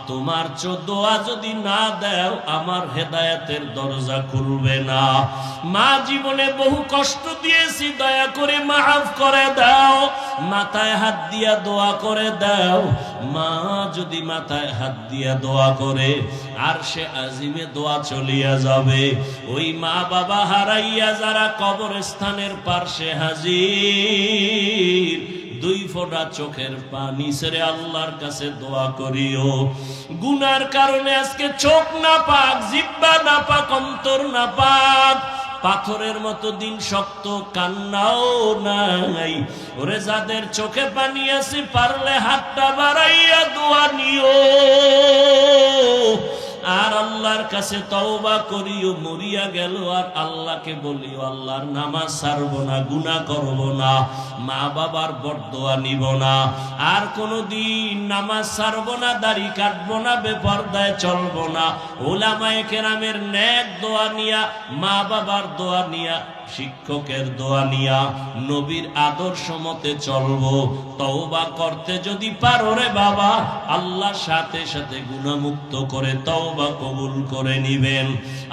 তোমার দোয়া যদি না দাও আমার হেদায়েতের দরজা খুলবে না। মা জীবনে বহু কষ্ট দিয়েছি, দয়া করে মাফ করে দাও। মাথায় হাত দিয়া দোয়া করে দাও। মা যদি মাথায় হাত দিয়া দোয়া করে আর সে আজিমে দোয়া চলিয়া যাবে। ওই মা বাবা হারাইয়া যারা কবরস্থানের পার্শ্বে হাজির, দুই ফোঁটা চোখের পানি ছেড়ে আল্লাহর কাছে দোয়া করিও। গুনার কারণে আজকে চোখ না পাক, জিহ্বা না পাক, অন্তর না পাক, পাথরের মতো দিন শক্ত, কান্নাও নাই। ওরে যাদের চোখে পানি আছে পারলে হাতটা বাড়াইয়া দোয়া নিও আর আল্লাহর কাছে তওবা করিও। মরিয়া গেল আর আল্লাহকে বলিও আল্লাহর নামাজ ছাড়বো না, গুনাহ করব না, মা বাবার বরদোয়া নিব না, আর কোনদিন নামাজ ছাড়বো না, দাড়ি কাটবো না, বেপরদায় চলবো না। উলামায়ে কেরামের নেক দোয়া নিয়া, মা বাবার দোয়া নিয়া, শিক্ষকের দোয়া নিয়া নবীর আদর্শ মতে চলবো। তওবা করতে যদি পারো রে বাবা, আল্লাহর সাথে সাথে গুনাহমুক্ত করে তওবা কবুল করে নিবেন।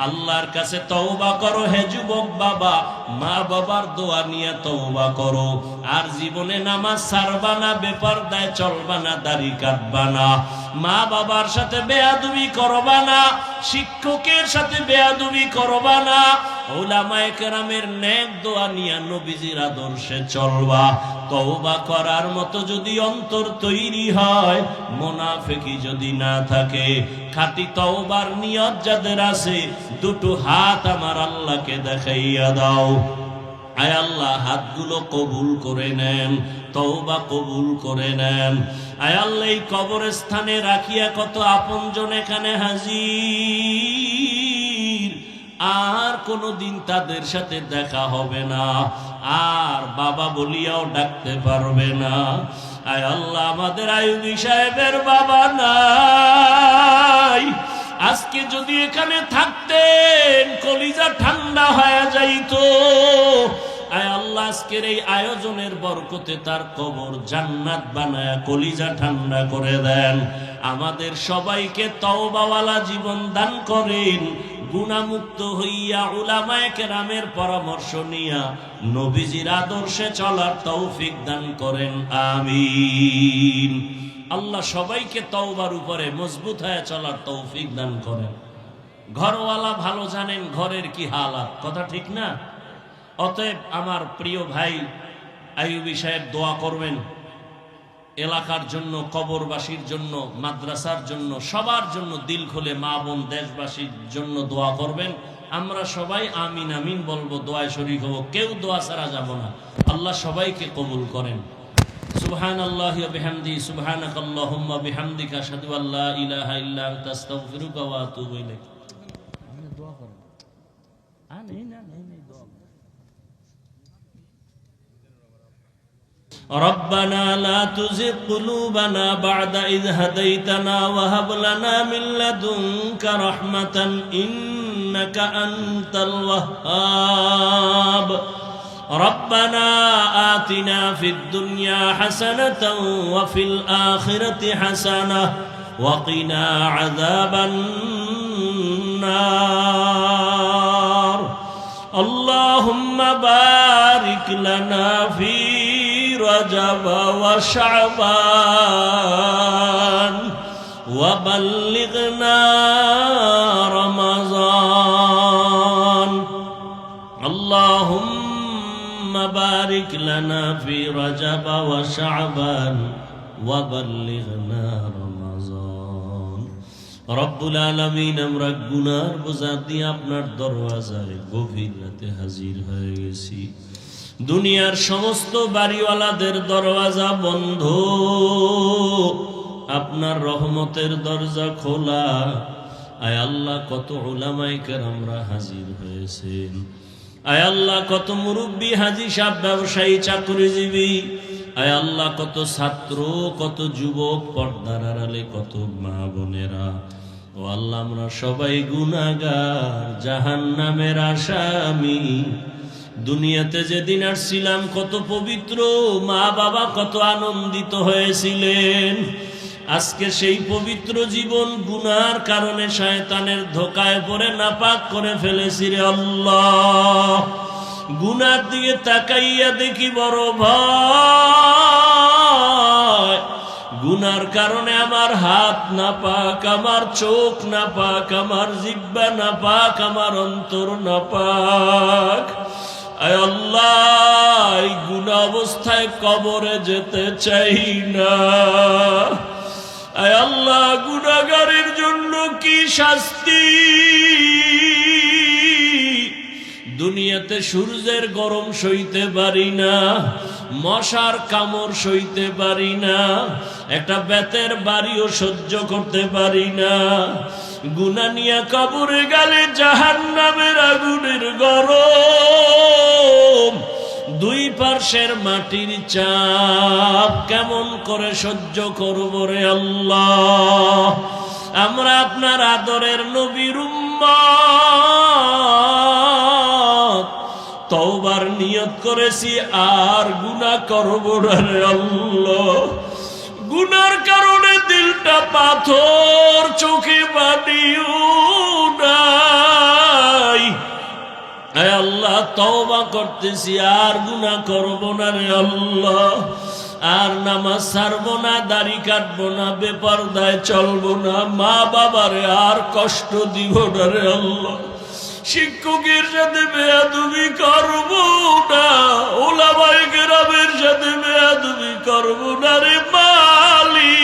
আল্লাহর কাছে তওবা করো হে যুবক বাবা, মা বাবার দোয়া নিয়ে তওবা করো। আর জীবনে নামাজ ছাড়বা না, বেপরদায় চলবা না, দাড়ি কাটবা না, মা বাবার সাথে বেয়াদবি করবা না, শিক্ষকের সাথে বেয়াদবি করবা না। উলামায়ে কেরামের নেক দোয়া নিয়া নবীজির আদর্শে চলবা। তওবা করার মতো যদি অন্তর তৈরি হয়, মুনাফিকি যদি না থাকে, খাঁটি তওবার নিয়ত যাদের আছে, দুটো হাত আমার আল্লাহকে দেখাইয়া দাও। আয় আল্লাহ, হাতগুলো কবুল করে নেন, তওবা কবুল করে নেন। আয় আল্লাহ, এই কবরস্থানে রাখিয়া কত আপনজন এখানে হাজির, আর কোনদিন তাদের সাথে দেখা হবে না, আর বাবা বলিয়াও ডাকতে পারবে না। আয় আল্লাহ, আমাদের আইয়ুবী সাহেবের বাবা নাই, আজকে যদি এখানে থাকতেন কলিজা ঠান্ডা হয়ে যাইতো। আয় আল্লাহ, আজকের এই আয়োজনের বরকতে তার কবর জান্নাত বানায়া কলিজা ঠান্ডা করে দেন। আমাদের সবাইকে তওবাওয়ালা জীবন দান করেন, গুনাহমুক্ত হইয়া উলামায়ে কেরামের পরামর্শ নিয়া নবীজির আদর্শে চলার তৌফিক দান করেন, আমিন। আল্লাহ সবাইকে তওবার উপরে মজবুত হয়ে চলার তৌফিক দান করেন। ঘরওয়ালা ভালো জানেন ঘরের কি হালাত, কথা ঠিক না? অতএব আমার প্রিয় ভাই আইয়ুবী সাহেব দোয়া করবেন, এলাকার জন্য, কবরবাসীর জন্য, মাদ্রাসার জন্য, সবার জন্য দিল খুলে, মা বোন দেশবাসীর জন্য দোয়া করবেন। আমরা সবাই আমিন আমিন বলবো, দোয়ায় শরীক হব, কেউ দোয়া ছাড়া যাব না। আল্লাহ সবাইকে কবুল করেন। সুবহানাল্লাহি ওয়া বিহামদিহি, সুবহানাকাল্লাহুম্মা বিহামদিকা, আশহাদু আল্লা ইলাহা ইল্লা আনতা, আস্তাগফিরুকা ওয়া আতুবু ইলাইক। আপনি দোয়া করেন। আমিন আমিন দোয়া। ربنا لا تزغ قلوبنا بعد إذ هديتنا وهب لنا من لدنك رحمة إنك أنت الوهاب ربنا آتنا في الدنيا حسنة وفي الآخرة حسنة وقنا عذاب النار اللهم بارك لنا في رجب وشعبان وبلغنا رمضان اللهم بارك لنا في رجب وشعبان وبلغنا رمضان রব্বুল আলামিন, আমরা গুনার বোঝা দিয়ে আপনার দরওয়াজায় গভীর রাতে হাজির হয়ে গেছি। দুনিয়ার সমস্ত বাড়িওয়ালাদের দরওয়াজা বন্ধ, আপনার রহমতের দরজা খোলা। আয় আল্লাহ, কত উলামায়ে কেরামরা হাজির হয়েছেন। আয় আল্লাহ, কত মুরব্বী, হাজী সাহেব, ব্যবসায়ী, চাকরিজীবী। আয় আল্লাহ, কত ছাত্র, কত যুবক, পর্দার আড়ালে কত মা বোনেরা। ও আল্লাহ, আমরা সবাই গুনাহগার, জাহান্নামের আসামি। দুনিয়াতে যেদিন আসছিলাম কত পবিত্র, মা বাবা কত আনন্দিত হয়েছিলেন। আজকে সেই পবিত্র জীবন গুনার কারণে শয়তানের ধোকায় পড়ে নাপাক করে ফেলেছি রে আল্লাহ। গুনার দিকে তাকাইয়া দেখি বড় ভয়, গুনার কারণে আমার হাত নাপাক, আমার চোখ নাপাক, আমার জিহ্বা নাপাক, আমার অন্তর নাপাক। আয় আল্লাহ, এই গুনাহ অবস্থায় কবরে যেতে চাই না। আয় আল্লাহ, গুনাহগারের জন্য কি শাস্তি! দুনিয়াতে সূর্যের গরম সইতে পারি না, মশার কামড় সইতে পারি না, একটা বেতের বাড়িও সহ্য করতে পারি না। গুনাহ নিয়ে কবরে গেলে জাহান্নামের আগুনের গরম, দুই পার্শ্বের মাটির চাপ কেমন করে সহ্য করব রে আল্লাহ। আমরা আপনার আদরের নবীর উম্মত, তওবার নিয়ত করেছি আর গুনাহ করব না রে আল্লাহ। গুনার কারণে দিলটা পাথর, চোখে পানিও নাই। আয় আল্লাহ, তওবা করতেছি আর গুনাহ করব না রে আল্লাহ। আর নামাজ ছাড়বো না, দাড়ি কাটবো না, বেপরদায় চলবো না, মা বাবারে আর কষ্ট দিব না রে আল্লাহ। শিক্ষকের সাথে বেয়াদবি করব না, ওলামায়ে কেরামের সাথে বেয়াদবি করব না রে মালিক।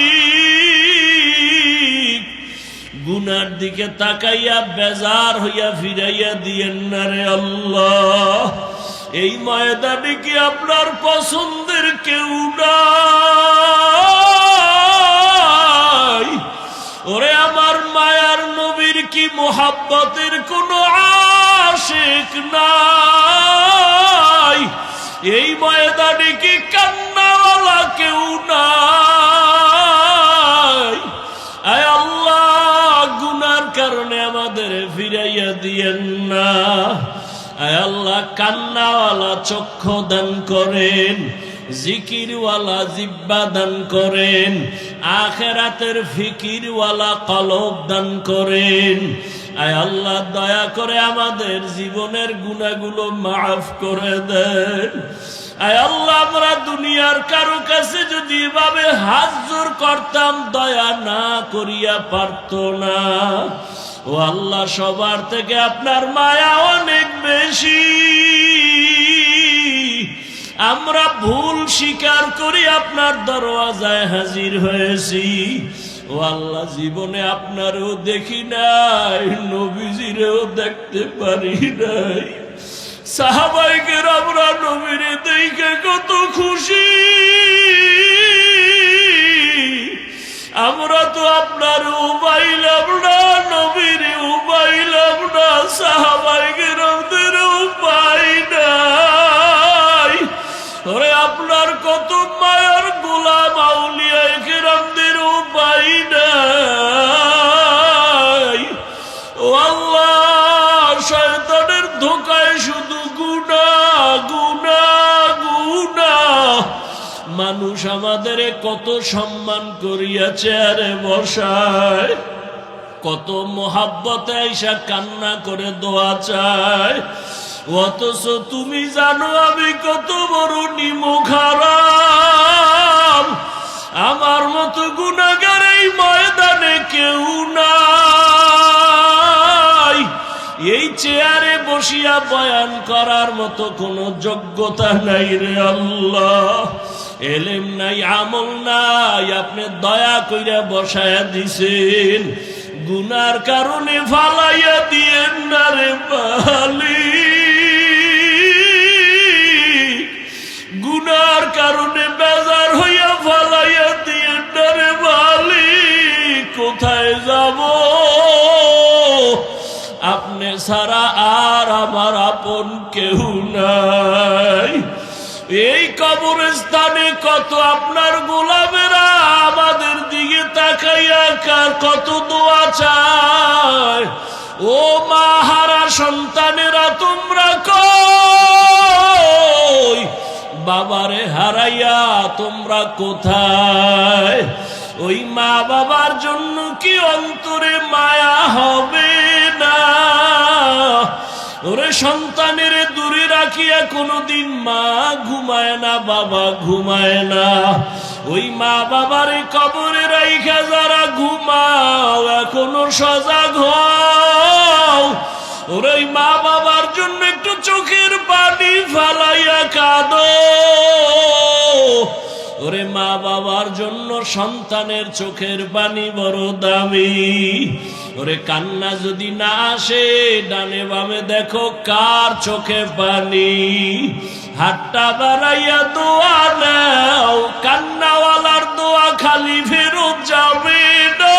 গুনার দিকে তাকাইয়া বেজার হইয়া ফিরাইয়া দিয়েন না রে আল্লাহ। এই ময়দানে কি আপনার পছন্দের কেউ নাই? ওরে আমার মায়ার নবীর কি মোহাব্বতের কোন আশিক নাই? এই ময়দানে কি কান্নাওয়ালা কেউ নাই? আয় আল্লাহ, গুনার কারণে আমাদের ফিরাইয়া দিয়েন না। আয় আল্লাহ, কান্নাওয়ালা চক্ষু দান করেন, জিকিরওয়ালা জিহ্বা দান করেন, আখিরাতের ফিকিরওয়ালা কলব দান করেন। আয় আল্লাহ, দয়া করে আমাদের জীবনের গুনাহগুলো মাফ করে দেন। আয় আল্লাহ, আমরা দুনিয়ার কারো কাছে যদি এভাবে হাত জোর করতাম, দয়া না করিয়া পারত না। ও আল্লাহ, সবার থেকে আপনার মায়া অনেক বেশি। আমরা ভুল স্বীকার করি আপনার দরওয়াজায় হাজির হয়েছি। ও আল্লাহ, জীবনে আপনারও দেখি নাই, নবীজিরেও দেখতে পারি নাই। সাহাবায়ে কেরামরা নবীরে দেখে কত খুশি, আমরা তো আপনার উপাইলাম না, নবীর উপাইলাম না, সাহাবায়ে কেরামদের উপাই নাই। ওরে আপনার কত মায়ার গোলাম আউলিয়ায়ে কেরামদের উপাই নাই। ও আল্লাহ, শয়তানের ধোকায় শুধু গুনাহ গুনাহ গুনাহ। মানুষ আমাদের কত সম্মান করিয়া চেয়ারে বসায়, কত মোহাব্বতে আইসা কান্না করে দোয়া চায়, অথচ তুমি জানো আমি কত বড় নিমুখারাম। আমার মতো গুনাহগার এই ময়দানে কেউ নাই। এই চেয়ারে বসিয়া বয়ান করার মতো কোনো যোগ্যতা নাই রে আল্লাহ। এলেম নাই, আমল নাই, আপনি দয়া কইরা বসায়া দিছেন। গুনার কারণে ফালাইয়া দিয়েন না রে মালিক। গুনার কারণে বেজার হইয়া ফালাইয়া দিয়েন না রে মালিক। কোথায় যাব? আপনি ছাড়া আর আমার আপন কেউ নাই। এই কবরস্থানে কত আপনার গোলামেরা আমাদের দিকে তাকাইয়া কত দোয়া চায়। ও মা হারা সন্তানেরা, তোমরা কই? বাবারে হারাইয়া তোমরা কোথায়? ওই মা বাবার জন্য কি অন্তরে মায়া হবে না? ওরে সন্তানের দূরে রাখিয়া কোনোদিন মা ঘুমায় না, বাবা ঘুমায় না। ওই মা বাবার কবরে রাইখা যারা ঘুমাও, এখনো সজাগ হও। ওরে মা বাবার জন্য একটু চোখের পানি ফালাইয়া কাঁদো। ওরে মা বাবার জন্য সন্তানের চোখের পানি বড় দামি। ওরে কান্না যদি না আসে, ডানে বামে দেখো কার চোখে পানি। হাতটা বাড়াইয়া দোয়া নাও, কান্নাওয়ালার দোয়া খালি ফেরত যাবে না।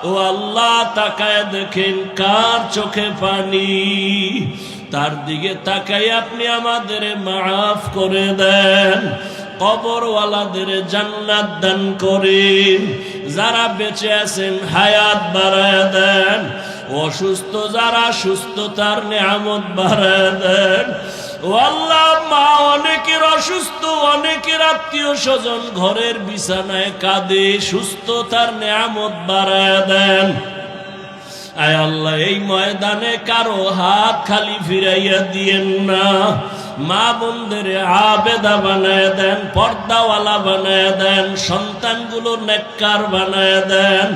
ও আল্লাহ, তাকায় দেখেন কার চোখে পানি, তার দিকে তাকাই আপনি আমাদের মাফ করে দেন। কবরওয়ালাদের জান্নাত দান করেন। যারা বেঁচে আছেন হায়াত বাড়ায় দেন। অসুস্থ যারা সুস্থতার নিয়ামত বাড়ায় দেন। ও আল্লাহ, মা অনেকের অসুস্থ, অনেকের আত্মীয় স্বজন ঘরের বিছানায় কাঁদে, সুস্থতার নিয়ামত বাড়ায় দেন। আয় আল্লাহ, এই ময়দানে কারো হাত খালি ফিরাইয়া দিয়েন না। মা বোনদের আবেদা বানায় দেন, পর্দাওয়ালা বানায় দেন, সন্তানগুলো নেককার বানায় দেন।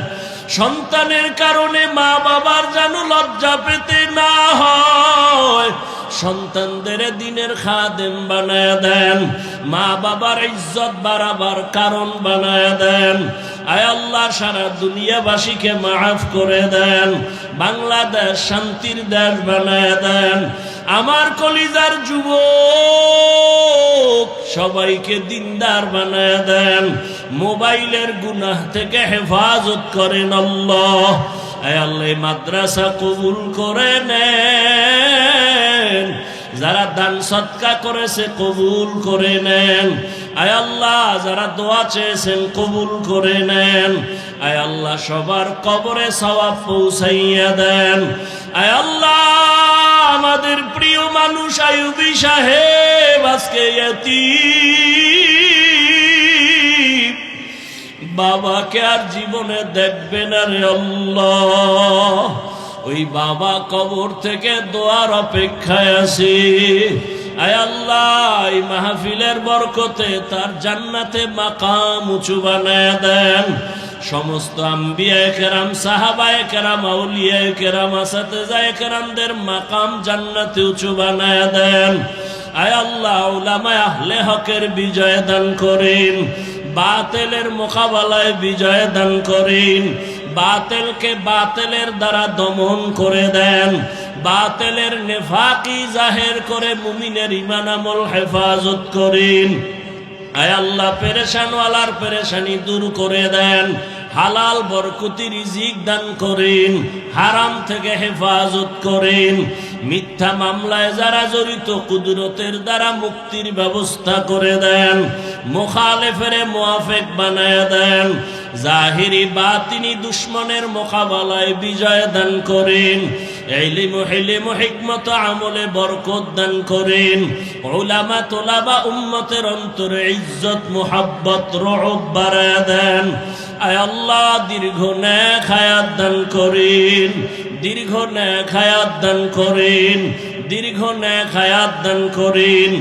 সন্তানের কারণে মা বাবার যেন লজ্জা পেতে না হয়। সন্তানদের দিনের খাদেম বানায় দেন। মা বাবার ইজ্জত বাড়াবার কারণ বানায় দেন। আয় আল্লাহ, সারা দুনিয়াবাসীকে মাফ করে দেন। বাংলাদেশ শান্তির দেশ বানায় দেন। আমার কলিজার যুবক সবাইকে দিনদার বানায় দেন। মোবাইলের গুনাহ থেকে হেফাজত করেন আল্লাহ। আয় আল্লাহ, মাদ্রাসা কবুল করে নেন। যারা দান সদকা করেছে কবুল করে নেন। আয় আল্লাহ, যারা দোয়া চেয়েছেন কবুল করে নেন। আয় আল্লাহ, সবার কবরে সওয়াব পৌঁছাইয়া দেন। আয় আল্লাহ, আমাদের প্রিয় মানুষ আইয়ুবী সাহেব আজকে ইয়াতীম, বাবাকে আর জীবনে দেখবে না রে আল্লাহ। ওই বাবা কবর থেকে দোয়ার অপেক্ষায় আছে। আয় আল্লাহ, এই মাহফিলের বরকতে তার জান্নাতে মাকাম উঁচু বানায় দেন। সমস্ত আম্বিয়ায়ে কেরাম, সাহাবায়ে কেরাম, আউলিয়ায়ে কেরাম, আসাতেজায়ে কেরামদের মাকাম জান্নাতে উঁচু বানায় দেন। আয় আল্লাহ, উলামায়ে আহলে হকের বিজয় দান করেন। বাতিলের মোকাবেলায় বিজয় দান করেন। বাতিলকে বাতিলের দ্বারা দমন করে দেন। বাতিলের নেফাকি জাহের করে মুমিনের ঈমান আমল হেফাজত করেন। আয় আল্লাহ, পেরেশানওয়ালার পেরেশানি দূর করে দেন। হালাল বরকতি রিজিক দান করেন। হারাম থেকে হেফাজত করেন। মিথ্যা মামলায় যারা জড়িত কুদরতের দ্বারা মুক্তির ব্যবস্থা করে দেন। মুখালেফের মুআফিক বানায় দেন। জাহিরি বাতিনি দুশ্মনের মোকাবেলায় বিজয় দান করেন। ইলম হিকমত আমলে বরকত দান করেন। উলামা তোলাবা উম্মতের অন্তরে ইজ্জত মুহাব্বত রহব বাড়ায় দেন। আয় আল্লাহ, দীর্ঘ নেক হায়াত দান করেন। দীর্ঘ নেক হায়াত দান করেন। দীর্ঘ নেক হায়াত দান করেন।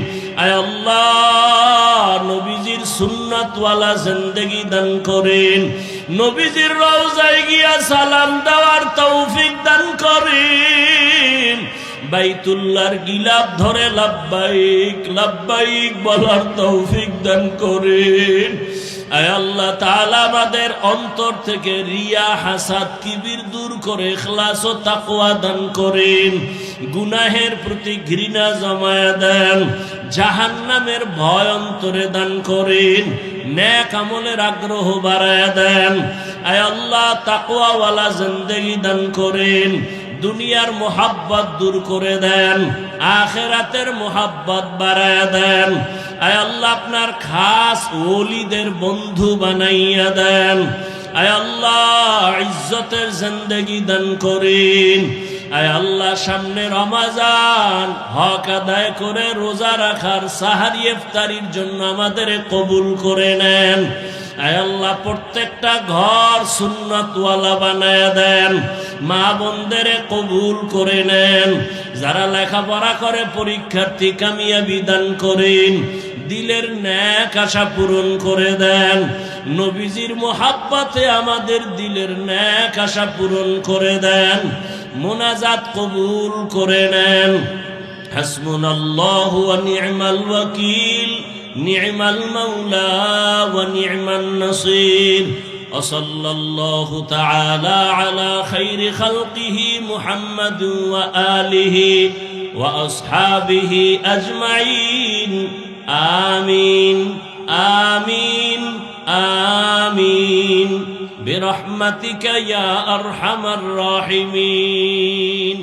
আয় আল্লাহ, নবীজির সুন্নাতওয়ালা জিন্দেগি দান করেন। নবীজির রওজায় গিয়া সালাম দেওয়ার তৌফিক দান করেন। বাইতুল্লাহর গিলাফ ধরে লাব্বাইক লাব্বাইক বলার তৌফিক দান করেন। আয় আল্লাহ তাআলা, আমাদের অন্তর থেকে রিয়া, হাসাদ, কিবির দূর করে ইখলাস ও তাকওয়া দান করেন। গুনাহের প্রতি ঘৃণা জমায়া দেন। জাহান্নামের ভয় অন্তরে দান করেন। নেক আমলের আগ্রহ বাড়ায়া দেন। আয় আল্লাহ, তাকওয়াওয়ালা জিন্দেগি দান করেন। দুনিয়ার মোহাব্বত দূর করে দেন। আখিরাতের মোহাব্বত বাড়ায়া দেন। আয় আল্লাহ, আপনার খাস ওলিদের বন্ধু বানাইয়া দেন। আয় আল্লাহ, ইজ্জতের জিন্দেগি দান করেন। আয় আল্লাহ, সামনে রমাজান, হক আদায় করে রোজা রাখার সাহারি ইফতারির জন্য আমাদের কবুল করে নেন। আয় আল্লাহ প্রত্যেকটা ঘর সুন্নাতওয়ালা বানায়া দেন, মা বোনদের কবুল করে নেন, যারা লেখাপড়া করে পরীক্ষার্থী কামিয়াবি দান করেন, দিলের নেক আশা পূরণ করে দেন, নবীজির মোহাব্বতে আমাদের দিলের নেক আশা পূরণ করে দেন, মুনাজাত কবুল করে নেন। হাসবুনাল্লাহু ওয়া নি'মাল ওয়াকিল, নি'মাল মাওলা ওয়া নি'মান নাসির। وصلى الله تعالى على خير خلقه محمد وآله وأصحابه أجمعين آمين آمين آمين برحمتك يا أرحم الراحمين.